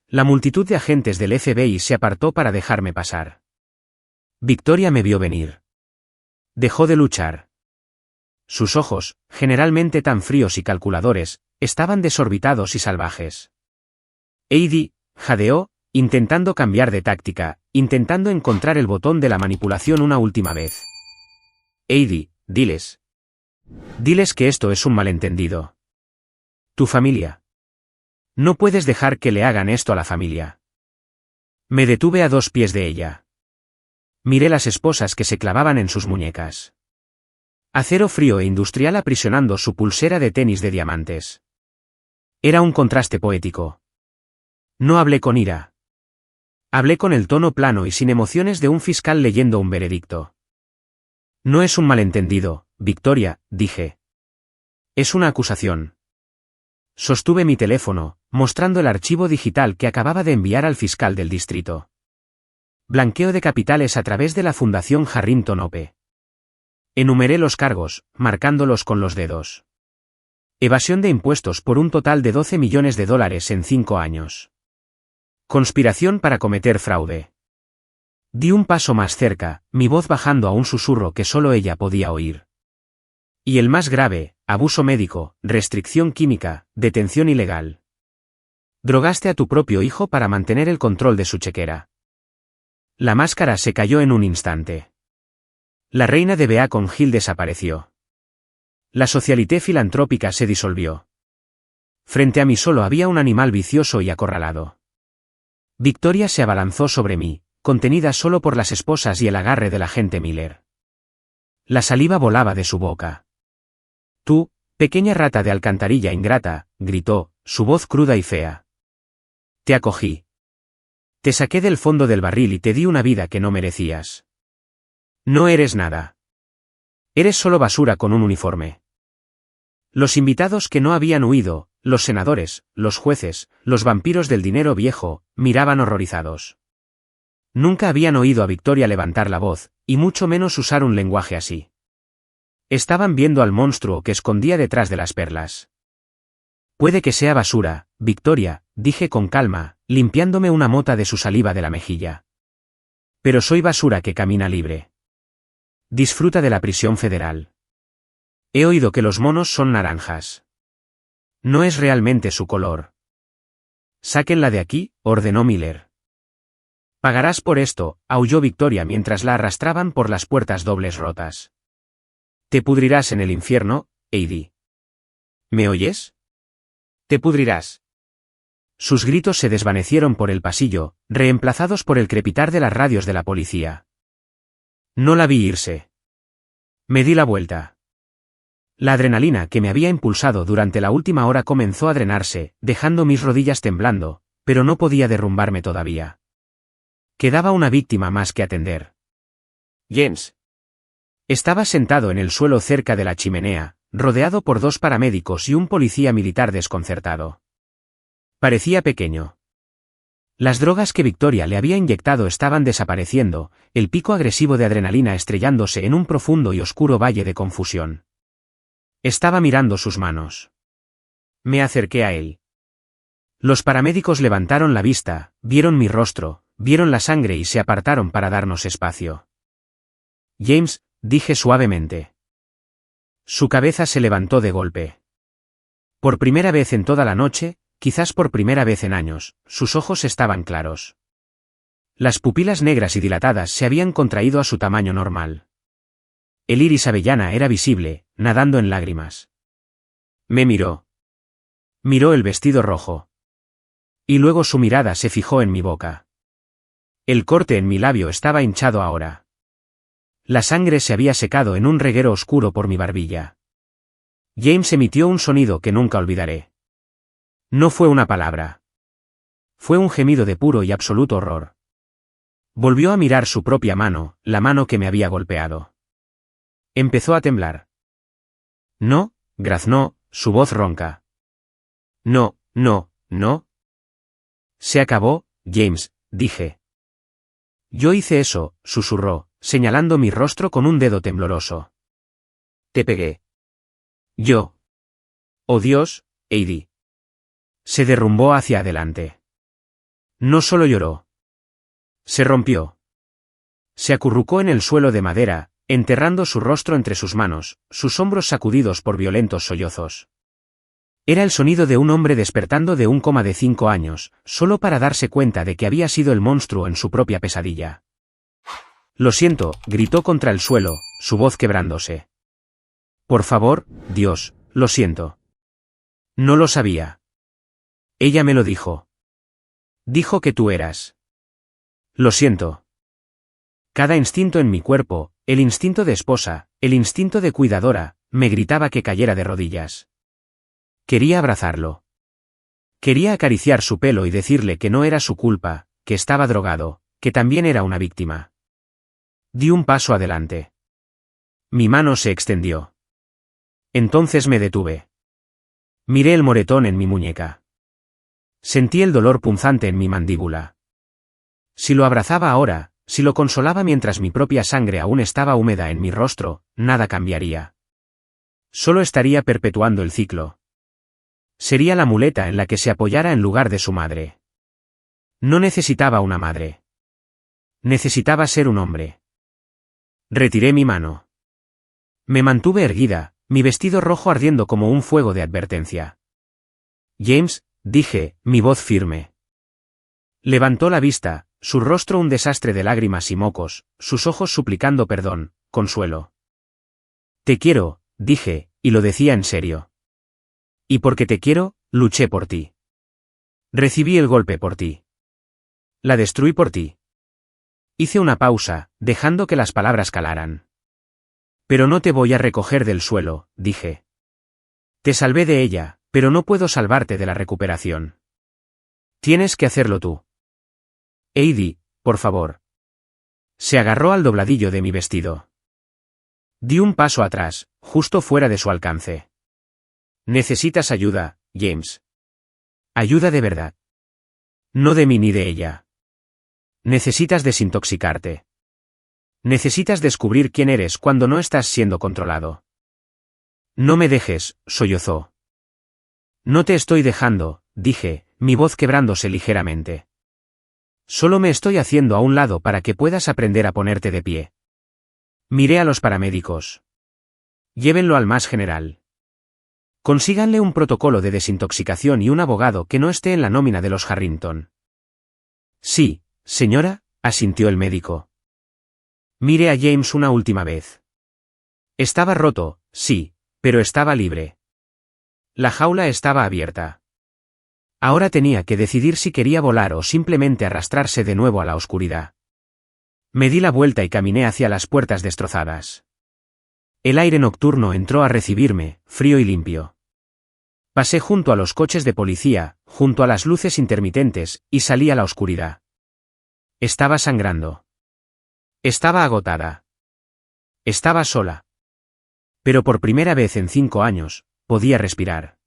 La multitud de agentes del FBI se apartó para dejarme pasar. Victoria me vio venir. Dejó de luchar. Sus ojos, generalmente tan fríos y calculadores, estaban desorbitados y salvajes. Heidi, jadeó, intentando cambiar de táctica, intentando encontrar el botón de la manipulación una última vez. Heidi, diles. Diles que esto es un malentendido. Tu familia. No puedes dejar que le hagan esto a la familia. Me detuve a 2 pies de ella. Miré las esposas que se clavaban en sus muñecas. Acero frío e industrial aprisionando su pulsera de tenis de diamantes. Era un contraste poético. No hablé con ira. Hablé con el tono plano y sin emociones de un fiscal leyendo un veredicto. No es un malentendido, Victoria, dije. Es una acusación. Sostuve mi teléfono, mostrando el archivo digital que acababa de enviar al fiscal del distrito. Blanqueo de capitales a través de la Fundación Harrington OP. Enumeré los cargos, marcándolos con los dedos. Evasión de impuestos por un total de $12 millones en 5 años. Conspiración para cometer fraude. Di un paso más cerca, mi voz bajando a un susurro que solo ella podía oír. Y el más grave, abuso médico, restricción química, detención ilegal. Drogaste a tu propio hijo para mantener el control de su chequera. La máscara se cayó en un instante. La reina de Beacon Hill desapareció. La socialité filantrópica se disolvió. Frente a mí solo había un animal vicioso y acorralado. Victoria se abalanzó sobre mí, contenida solo por las esposas y el agarre del agente Miller. La saliva volaba de su boca. Tú, pequeña rata de alcantarilla ingrata, gritó, su voz cruda y fea. Te acogí. Te saqué del fondo del barril y te di una vida que no merecías. No eres nada. Eres solo basura con un uniforme. Los invitados que no habían huido, los senadores, los jueces, los vampiros del dinero viejo, miraban horrorizados. Nunca habían oído a Victoria levantar la voz, y mucho menos usar un lenguaje así. Estaban viendo al monstruo que escondía detrás de las perlas. Puede que sea basura, Victoria, dije con calma, limpiándome una mota de su saliva de la mejilla. Pero soy basura que camina libre. Disfruta de la prisión federal. He oído que los monos son naranjas. No es realmente su color. Sáquenla de aquí, ordenó Miller. Pagarás por esto, aulló Victoria mientras la arrastraban por las puertas dobles rotas. Te pudrirás en el infierno, Heidi. ¿Me oyes? Te pudrirás. Sus gritos se desvanecieron por el pasillo, reemplazados por el crepitar de las radios de la policía. No la vi irse. Me di la vuelta. La adrenalina que me había impulsado durante la última hora comenzó a drenarse, dejando mis rodillas temblando, pero no podía derrumbarme todavía. Quedaba una víctima más que atender. James. Estaba sentado en el suelo cerca de la chimenea, rodeado por 2 paramédicos y un policía militar desconcertado. Parecía pequeño. Las drogas que Victoria le había inyectado estaban desapareciendo, el pico agresivo de adrenalina estrellándose en un profundo y oscuro valle de confusión. Estaba mirando sus manos. Me acerqué a él. Los paramédicos levantaron la vista, vieron mi rostro, vieron la sangre y se apartaron para darnos espacio. James, dije suavemente. Su cabeza se levantó de golpe. Por primera vez en toda la noche, quizás por primera vez en años, sus ojos estaban claros. Las pupilas negras y dilatadas se habían contraído a su tamaño normal. El iris avellana era visible, nadando en lágrimas. Me miró. Miró el vestido rojo. Y luego su mirada se fijó en mi boca. El corte en mi labio estaba hinchado ahora. La sangre se había secado en un reguero oscuro por mi barbilla. James emitió un sonido que nunca olvidaré. No fue una palabra. Fue un gemido de puro y absoluto horror. Volvió a mirar su propia mano, la mano que me había golpeado. Empezó a temblar. No, graznó, su voz ronca. No, no, no. Se acabó, James, dije. Yo hice eso, susurró, señalando mi rostro con un dedo tembloroso. Te pegué. Yo. Oh Dios, Heidi. Se derrumbó hacia adelante. No solo lloró. Se rompió. Se acurrucó en el suelo de madera, enterrando su rostro entre sus manos, sus hombros sacudidos por violentos sollozos. Era el sonido de un hombre despertando de un coma de 5 años, solo para darse cuenta de que había sido el monstruo en su propia pesadilla. Lo siento, gritó contra el suelo, su voz quebrándose. Por favor, Dios, lo siento. No lo sabía. Ella me lo dijo. Dijo que tú eras. Lo siento. Cada instinto en mi cuerpo, el instinto de esposa, el instinto de cuidadora, me gritaba que cayera de rodillas. Quería abrazarlo. Quería acariciar su pelo y decirle que no era su culpa, que estaba drogado, que también era una víctima. Di un paso adelante. Mi mano se extendió. Entonces me detuve. Miré el moretón en mi muñeca. Sentí el dolor punzante en mi mandíbula. Si lo abrazaba ahora, si lo consolaba mientras mi propia sangre aún estaba húmeda en mi rostro, nada cambiaría. Solo estaría perpetuando el ciclo. Sería la muleta en la que se apoyara en lugar de su madre. No necesitaba una madre. Necesitaba ser un hombre. Retiré mi mano. Me mantuve erguida, mi vestido rojo ardiendo como un fuego de advertencia. James, dije, mi voz firme. Levantó la vista, su rostro un desastre de lágrimas y mocos, sus ojos suplicando perdón, consuelo. Te quiero, dije, y lo decía en serio. Y porque te quiero, luché por ti. Recibí el golpe por ti. La destruí por ti. Hice una pausa, dejando que las palabras calaran. Pero no te voy a recoger del suelo, dije. Te salvé de ella, pero no puedo salvarte de la recuperación. Tienes que hacerlo tú. Heidi, por favor. Se agarró al dobladillo de mi vestido. Di un paso atrás, justo fuera de su alcance. Necesitas ayuda, James. Ayuda de verdad. No de mí ni de ella. Necesitas desintoxicarte. Necesitas descubrir quién eres cuando no estás siendo controlado. No me dejes, sollozó. No te estoy dejando, dije, mi voz quebrándose ligeramente. Solo me estoy haciendo a un lado para que puedas aprender a ponerte de pie. Miré a los paramédicos. Llévenlo al más general. Consíganle un protocolo de desintoxicación y un abogado que no esté en la nómina de los Harrington. Sí, señora, asintió el médico. Miré a James una última vez. Estaba roto, sí, pero estaba libre. La jaula estaba abierta. Ahora tenía que decidir si quería volar o simplemente arrastrarse de nuevo a la oscuridad. Me di la vuelta y caminé hacia las puertas destrozadas. El aire nocturno entró a recibirme, frío y limpio. Pasé junto a los coches de policía, junto a las luces intermitentes, y salí a la oscuridad. Estaba sangrando. Estaba agotada. Estaba sola. Pero por primera vez en 5 años, podía respirar.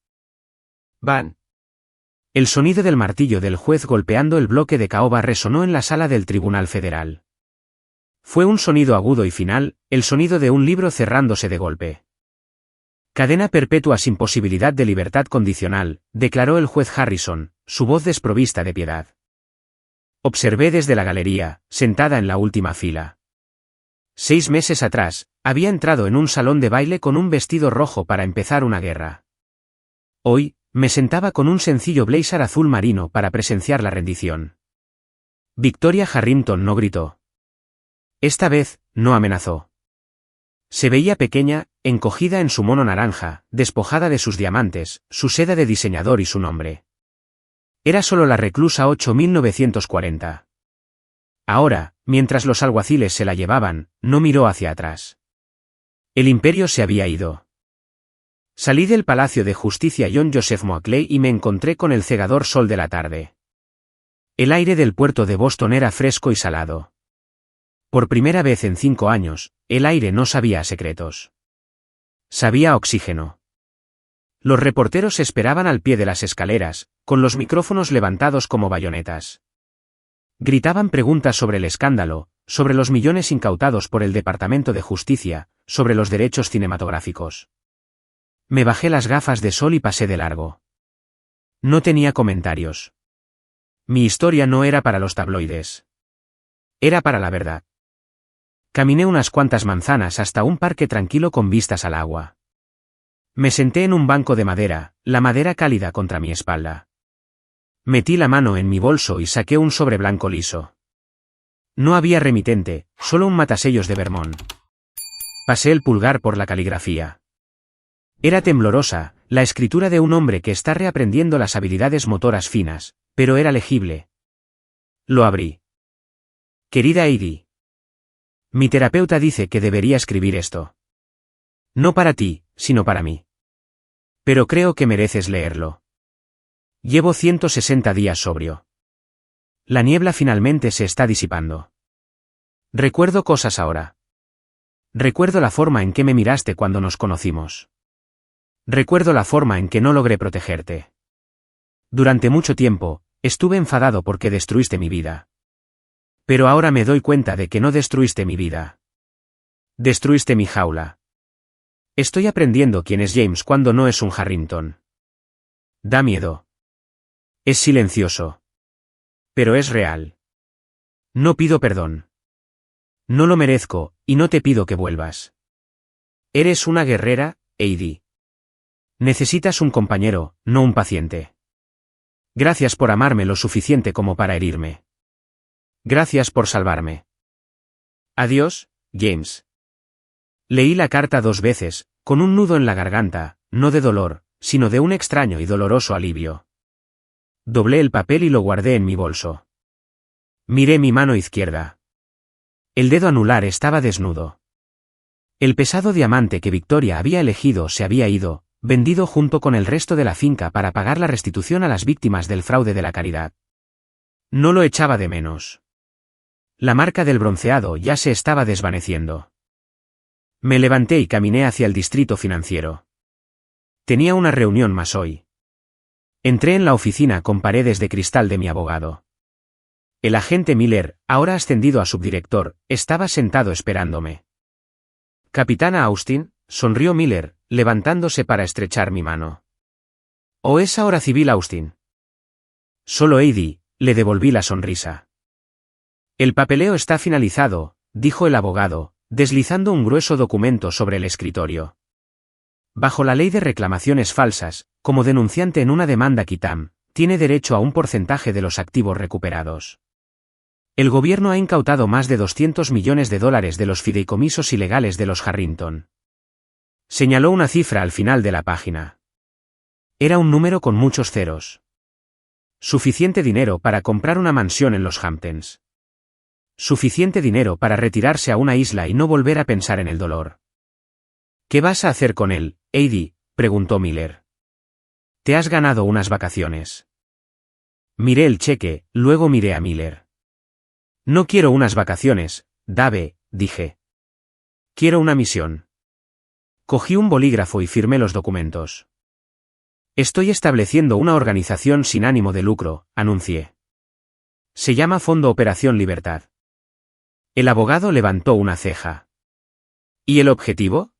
Van. El sonido del martillo del juez golpeando el bloque de caoba resonó en la sala del Tribunal Federal. Fue un sonido agudo y final, el sonido de un libro cerrándose de golpe. Cadena perpetua sin posibilidad de libertad condicional, declaró el juez Harrison, su voz desprovista de piedad. Observé desde la galería, sentada en la última fila. 6 meses atrás, había entrado en un salón de baile con un vestido rojo para empezar una guerra. Hoy, me sentaba con un sencillo blazer azul marino para presenciar la rendición. Victoria Harrington no gritó. Esta vez, no amenazó. Se veía pequeña, encogida en su mono naranja, despojada de sus diamantes, su seda de diseñador y su nombre. Era solo la reclusa 8940. Ahora, mientras los alguaciles se la llevaban, no miró hacia atrás. El imperio se había ido. Salí del Palacio de Justicia John Joseph Moakley y me encontré con el cegador sol de la tarde. El aire del puerto de Boston era fresco y salado. Por primera vez en 5 años, el aire no sabía a secretos. Sabía a oxígeno. Los reporteros esperaban al pie de las escaleras, con los micrófonos levantados como bayonetas. Gritaban preguntas sobre el escándalo, sobre los millones incautados por el Departamento de Justicia, sobre los derechos cinematográficos. Me bajé las gafas de sol y pasé de largo. No tenía comentarios. Mi historia no era para los tabloides. Era para la verdad. Caminé unas cuantas manzanas hasta un parque tranquilo con vistas al agua. Me senté en un banco de madera, la madera cálida contra mi espalda. Metí la mano en mi bolso y saqué un sobre blanco liso. No había remitente, solo un matasellos de Vermont. Pasé el pulgar por la caligrafía. Era temblorosa, la escritura de un hombre que está reaprendiendo las habilidades motoras finas, pero era legible. Lo abrí. Querida Heidi. Mi terapeuta dice que debería escribir esto. No para ti, sino para mí. Pero creo que mereces leerlo. Llevo 160 días sobrio. La niebla finalmente se está disipando. Recuerdo cosas ahora. Recuerdo la forma en que me miraste cuando nos conocimos. Recuerdo la forma en que no logré protegerte. Durante mucho tiempo, estuve enfadado porque destruiste mi vida. Pero ahora me doy cuenta de que no destruiste mi vida. Destruiste mi jaula. Estoy aprendiendo quién es James cuando no es un Harrington. Da miedo. Es silencioso. Pero es real. No pido perdón. No lo merezco, y no te pido que vuelvas. Eres una guerrera, Heidi. Necesitas un compañero, no un paciente. Gracias por amarme lo suficiente como para herirme. Gracias por salvarme. Adiós, James. Leí la carta 2 veces, con un nudo en la garganta, no de dolor, sino de un extraño y doloroso alivio. Doblé el papel y lo guardé en mi bolso. Miré mi mano izquierda. El dedo anular estaba desnudo. El pesado diamante que Victoria había elegido se había ido, vendido junto con el resto de la finca para pagar la restitución a las víctimas del fraude de la caridad. No lo echaba de menos. La marca del bronceado ya se estaba desvaneciendo. Me levanté y caminé hacia el distrito financiero. Tenía una reunión más hoy. Entré en la oficina con paredes de cristal de mi abogado. El agente Miller, ahora ascendido a subdirector, estaba sentado esperándome. Capitana Austin, sonrió Miller, levantándose para estrechar mi mano. ¿O es ahora civil Austin? Solo Heidi, le devolví la sonrisa. El papeleo está finalizado, dijo el abogado, deslizando un grueso documento sobre el escritorio. Bajo la ley de reclamaciones falsas, como denunciante en una demanda quitam, tiene derecho a un porcentaje de los activos recuperados. El gobierno ha incautado más de $200 millones de los fideicomisos ilegales de los Harrington. Señaló una cifra al final de la página. Era un número con muchos ceros. Suficiente dinero para comprar una mansión en los Hamptons. Suficiente dinero para retirarse a una isla y no volver a pensar en el dolor. ¿Qué vas a hacer con él, Heidi?, preguntó Miller. Te has ganado unas vacaciones. Miré el cheque, luego miré a Miller. No quiero unas vacaciones, Dave, dije. Quiero una misión. Cogí un bolígrafo y firmé los documentos. Estoy estableciendo una organización sin ánimo de lucro, anuncié. Se llama Fondo Operación Libertad. El abogado levantó una ceja. ¿Y el objetivo?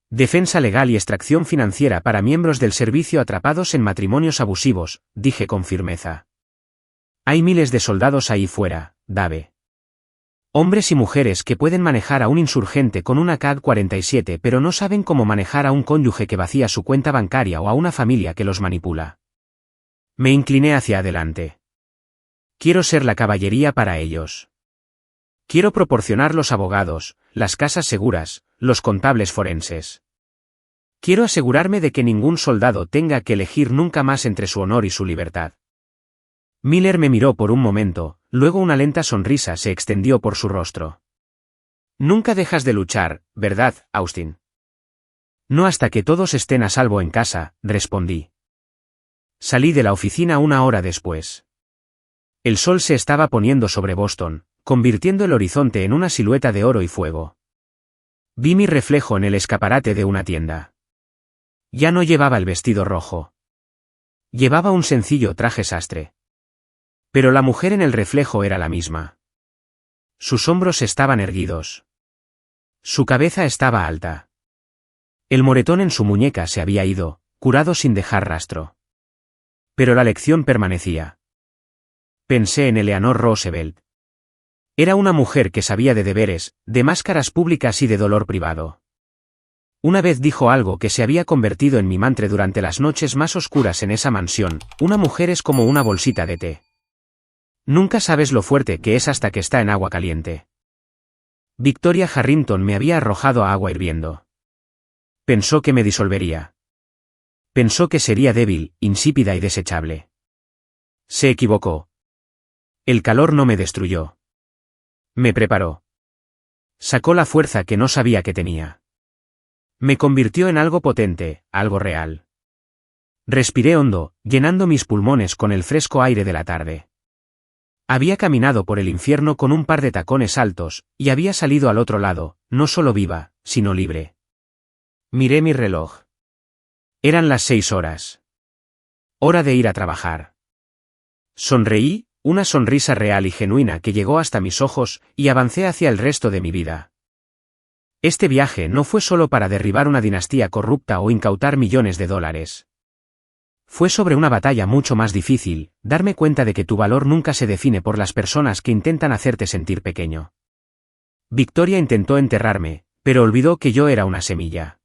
Defensa legal y extracción financiera para miembros del servicio atrapados en matrimonios abusivos, dije con firmeza. Hay miles de soldados ahí fuera, Dave. Hombres y mujeres que pueden manejar a un insurgente con una CAD-47 pero no saben cómo manejar a un cónyuge que vacía su cuenta bancaria o a una familia que los manipula. Me incliné hacia adelante. Quiero ser la caballería para ellos. Quiero proporcionar los abogados, las casas seguras, los contables forenses. Quiero asegurarme de que ningún soldado tenga que elegir nunca más entre su honor y su libertad. Miller me miró por un momento, luego una lenta sonrisa se extendió por su rostro. Nunca dejas de luchar, ¿verdad, Austin? No hasta que todos estén a salvo en casa, respondí. Salí de la oficina una hora después. El sol se estaba poniendo sobre Boston, convirtiendo el horizonte en una silueta de oro y fuego. Vi mi reflejo en el escaparate de una tienda. Ya no llevaba el vestido rojo. Llevaba un sencillo traje sastre. Pero la mujer en el reflejo era la misma. Sus hombros estaban erguidos. Su cabeza estaba alta. El moretón en su muñeca se había ido, curado sin dejar rastro. Pero la lección permanecía. Pensé en Eleanor Roosevelt. Era una mujer que sabía de deberes, de máscaras públicas y de dolor privado. Una vez dijo algo que se había convertido en mi mantra durante las noches más oscuras en esa mansión: una mujer es como una bolsita de té. Nunca sabes lo fuerte que es hasta que está en agua caliente. Victoria Harrington me había arrojado a agua hirviendo. Pensó que me disolvería. Pensó que sería débil, insípida y desechable. Se equivocó. El calor no me destruyó. Me preparó. Sacó la fuerza que no sabía que tenía. Me convirtió en algo potente, algo real. Respiré hondo, llenando mis pulmones con el fresco aire de la tarde. Había caminado por el infierno con un par de tacones altos, y había salido al otro lado, no solo viva, sino libre. Miré mi reloj. Eran las 6 horas. Hora de ir a trabajar. Sonreí, una sonrisa real y genuina que llegó hasta mis ojos, y avancé hacia el resto de mi vida. Este viaje no fue solo para derribar una dinastía corrupta o incautar millones de dólares. Fue sobre una batalla mucho más difícil: darme cuenta de que tu valor nunca se define por las personas que intentan hacerte sentir pequeño. Victoria intentó enterrarme, pero olvidó que yo era una semilla.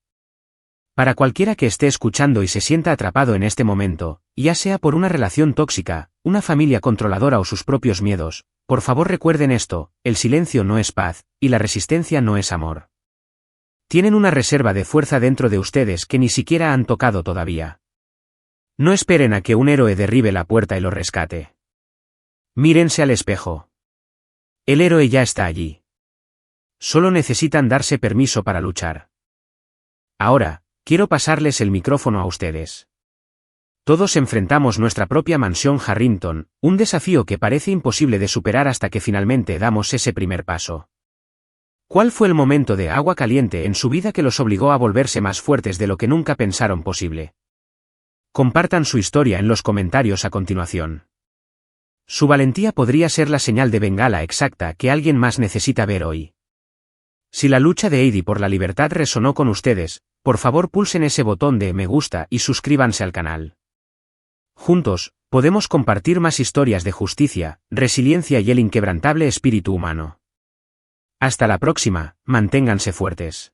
Para cualquiera que esté escuchando y se sienta atrapado en este momento, ya sea por una relación tóxica, una familia controladora o sus propios miedos, por favor recuerden esto: el silencio no es paz, y la resistencia no es amor. Tienen una reserva de fuerza dentro de ustedes que ni siquiera han tocado todavía. No esperen a que un héroe derribe la puerta y lo rescate. Mírense al espejo. El héroe ya está allí. Solo necesitan darse permiso para luchar. Ahora, quiero pasarles el micrófono a ustedes. Todos enfrentamos nuestra propia mansión Harrington, un desafío que parece imposible de superar hasta que finalmente damos ese primer paso. ¿Cuál fue el momento de agua caliente en su vida que los obligó a volverse más fuertes de lo que nunca pensaron posible? Compartan su historia en los comentarios a continuación. Su valentía podría ser la señal de bengala exacta que alguien más necesita ver hoy. Si la lucha de Heidi por la libertad resonó con ustedes, por favor pulsen ese botón de me gusta y suscríbanse al canal. Juntos, podemos compartir más historias de justicia, resiliencia y el inquebrantable espíritu humano. Hasta la próxima, manténganse fuertes.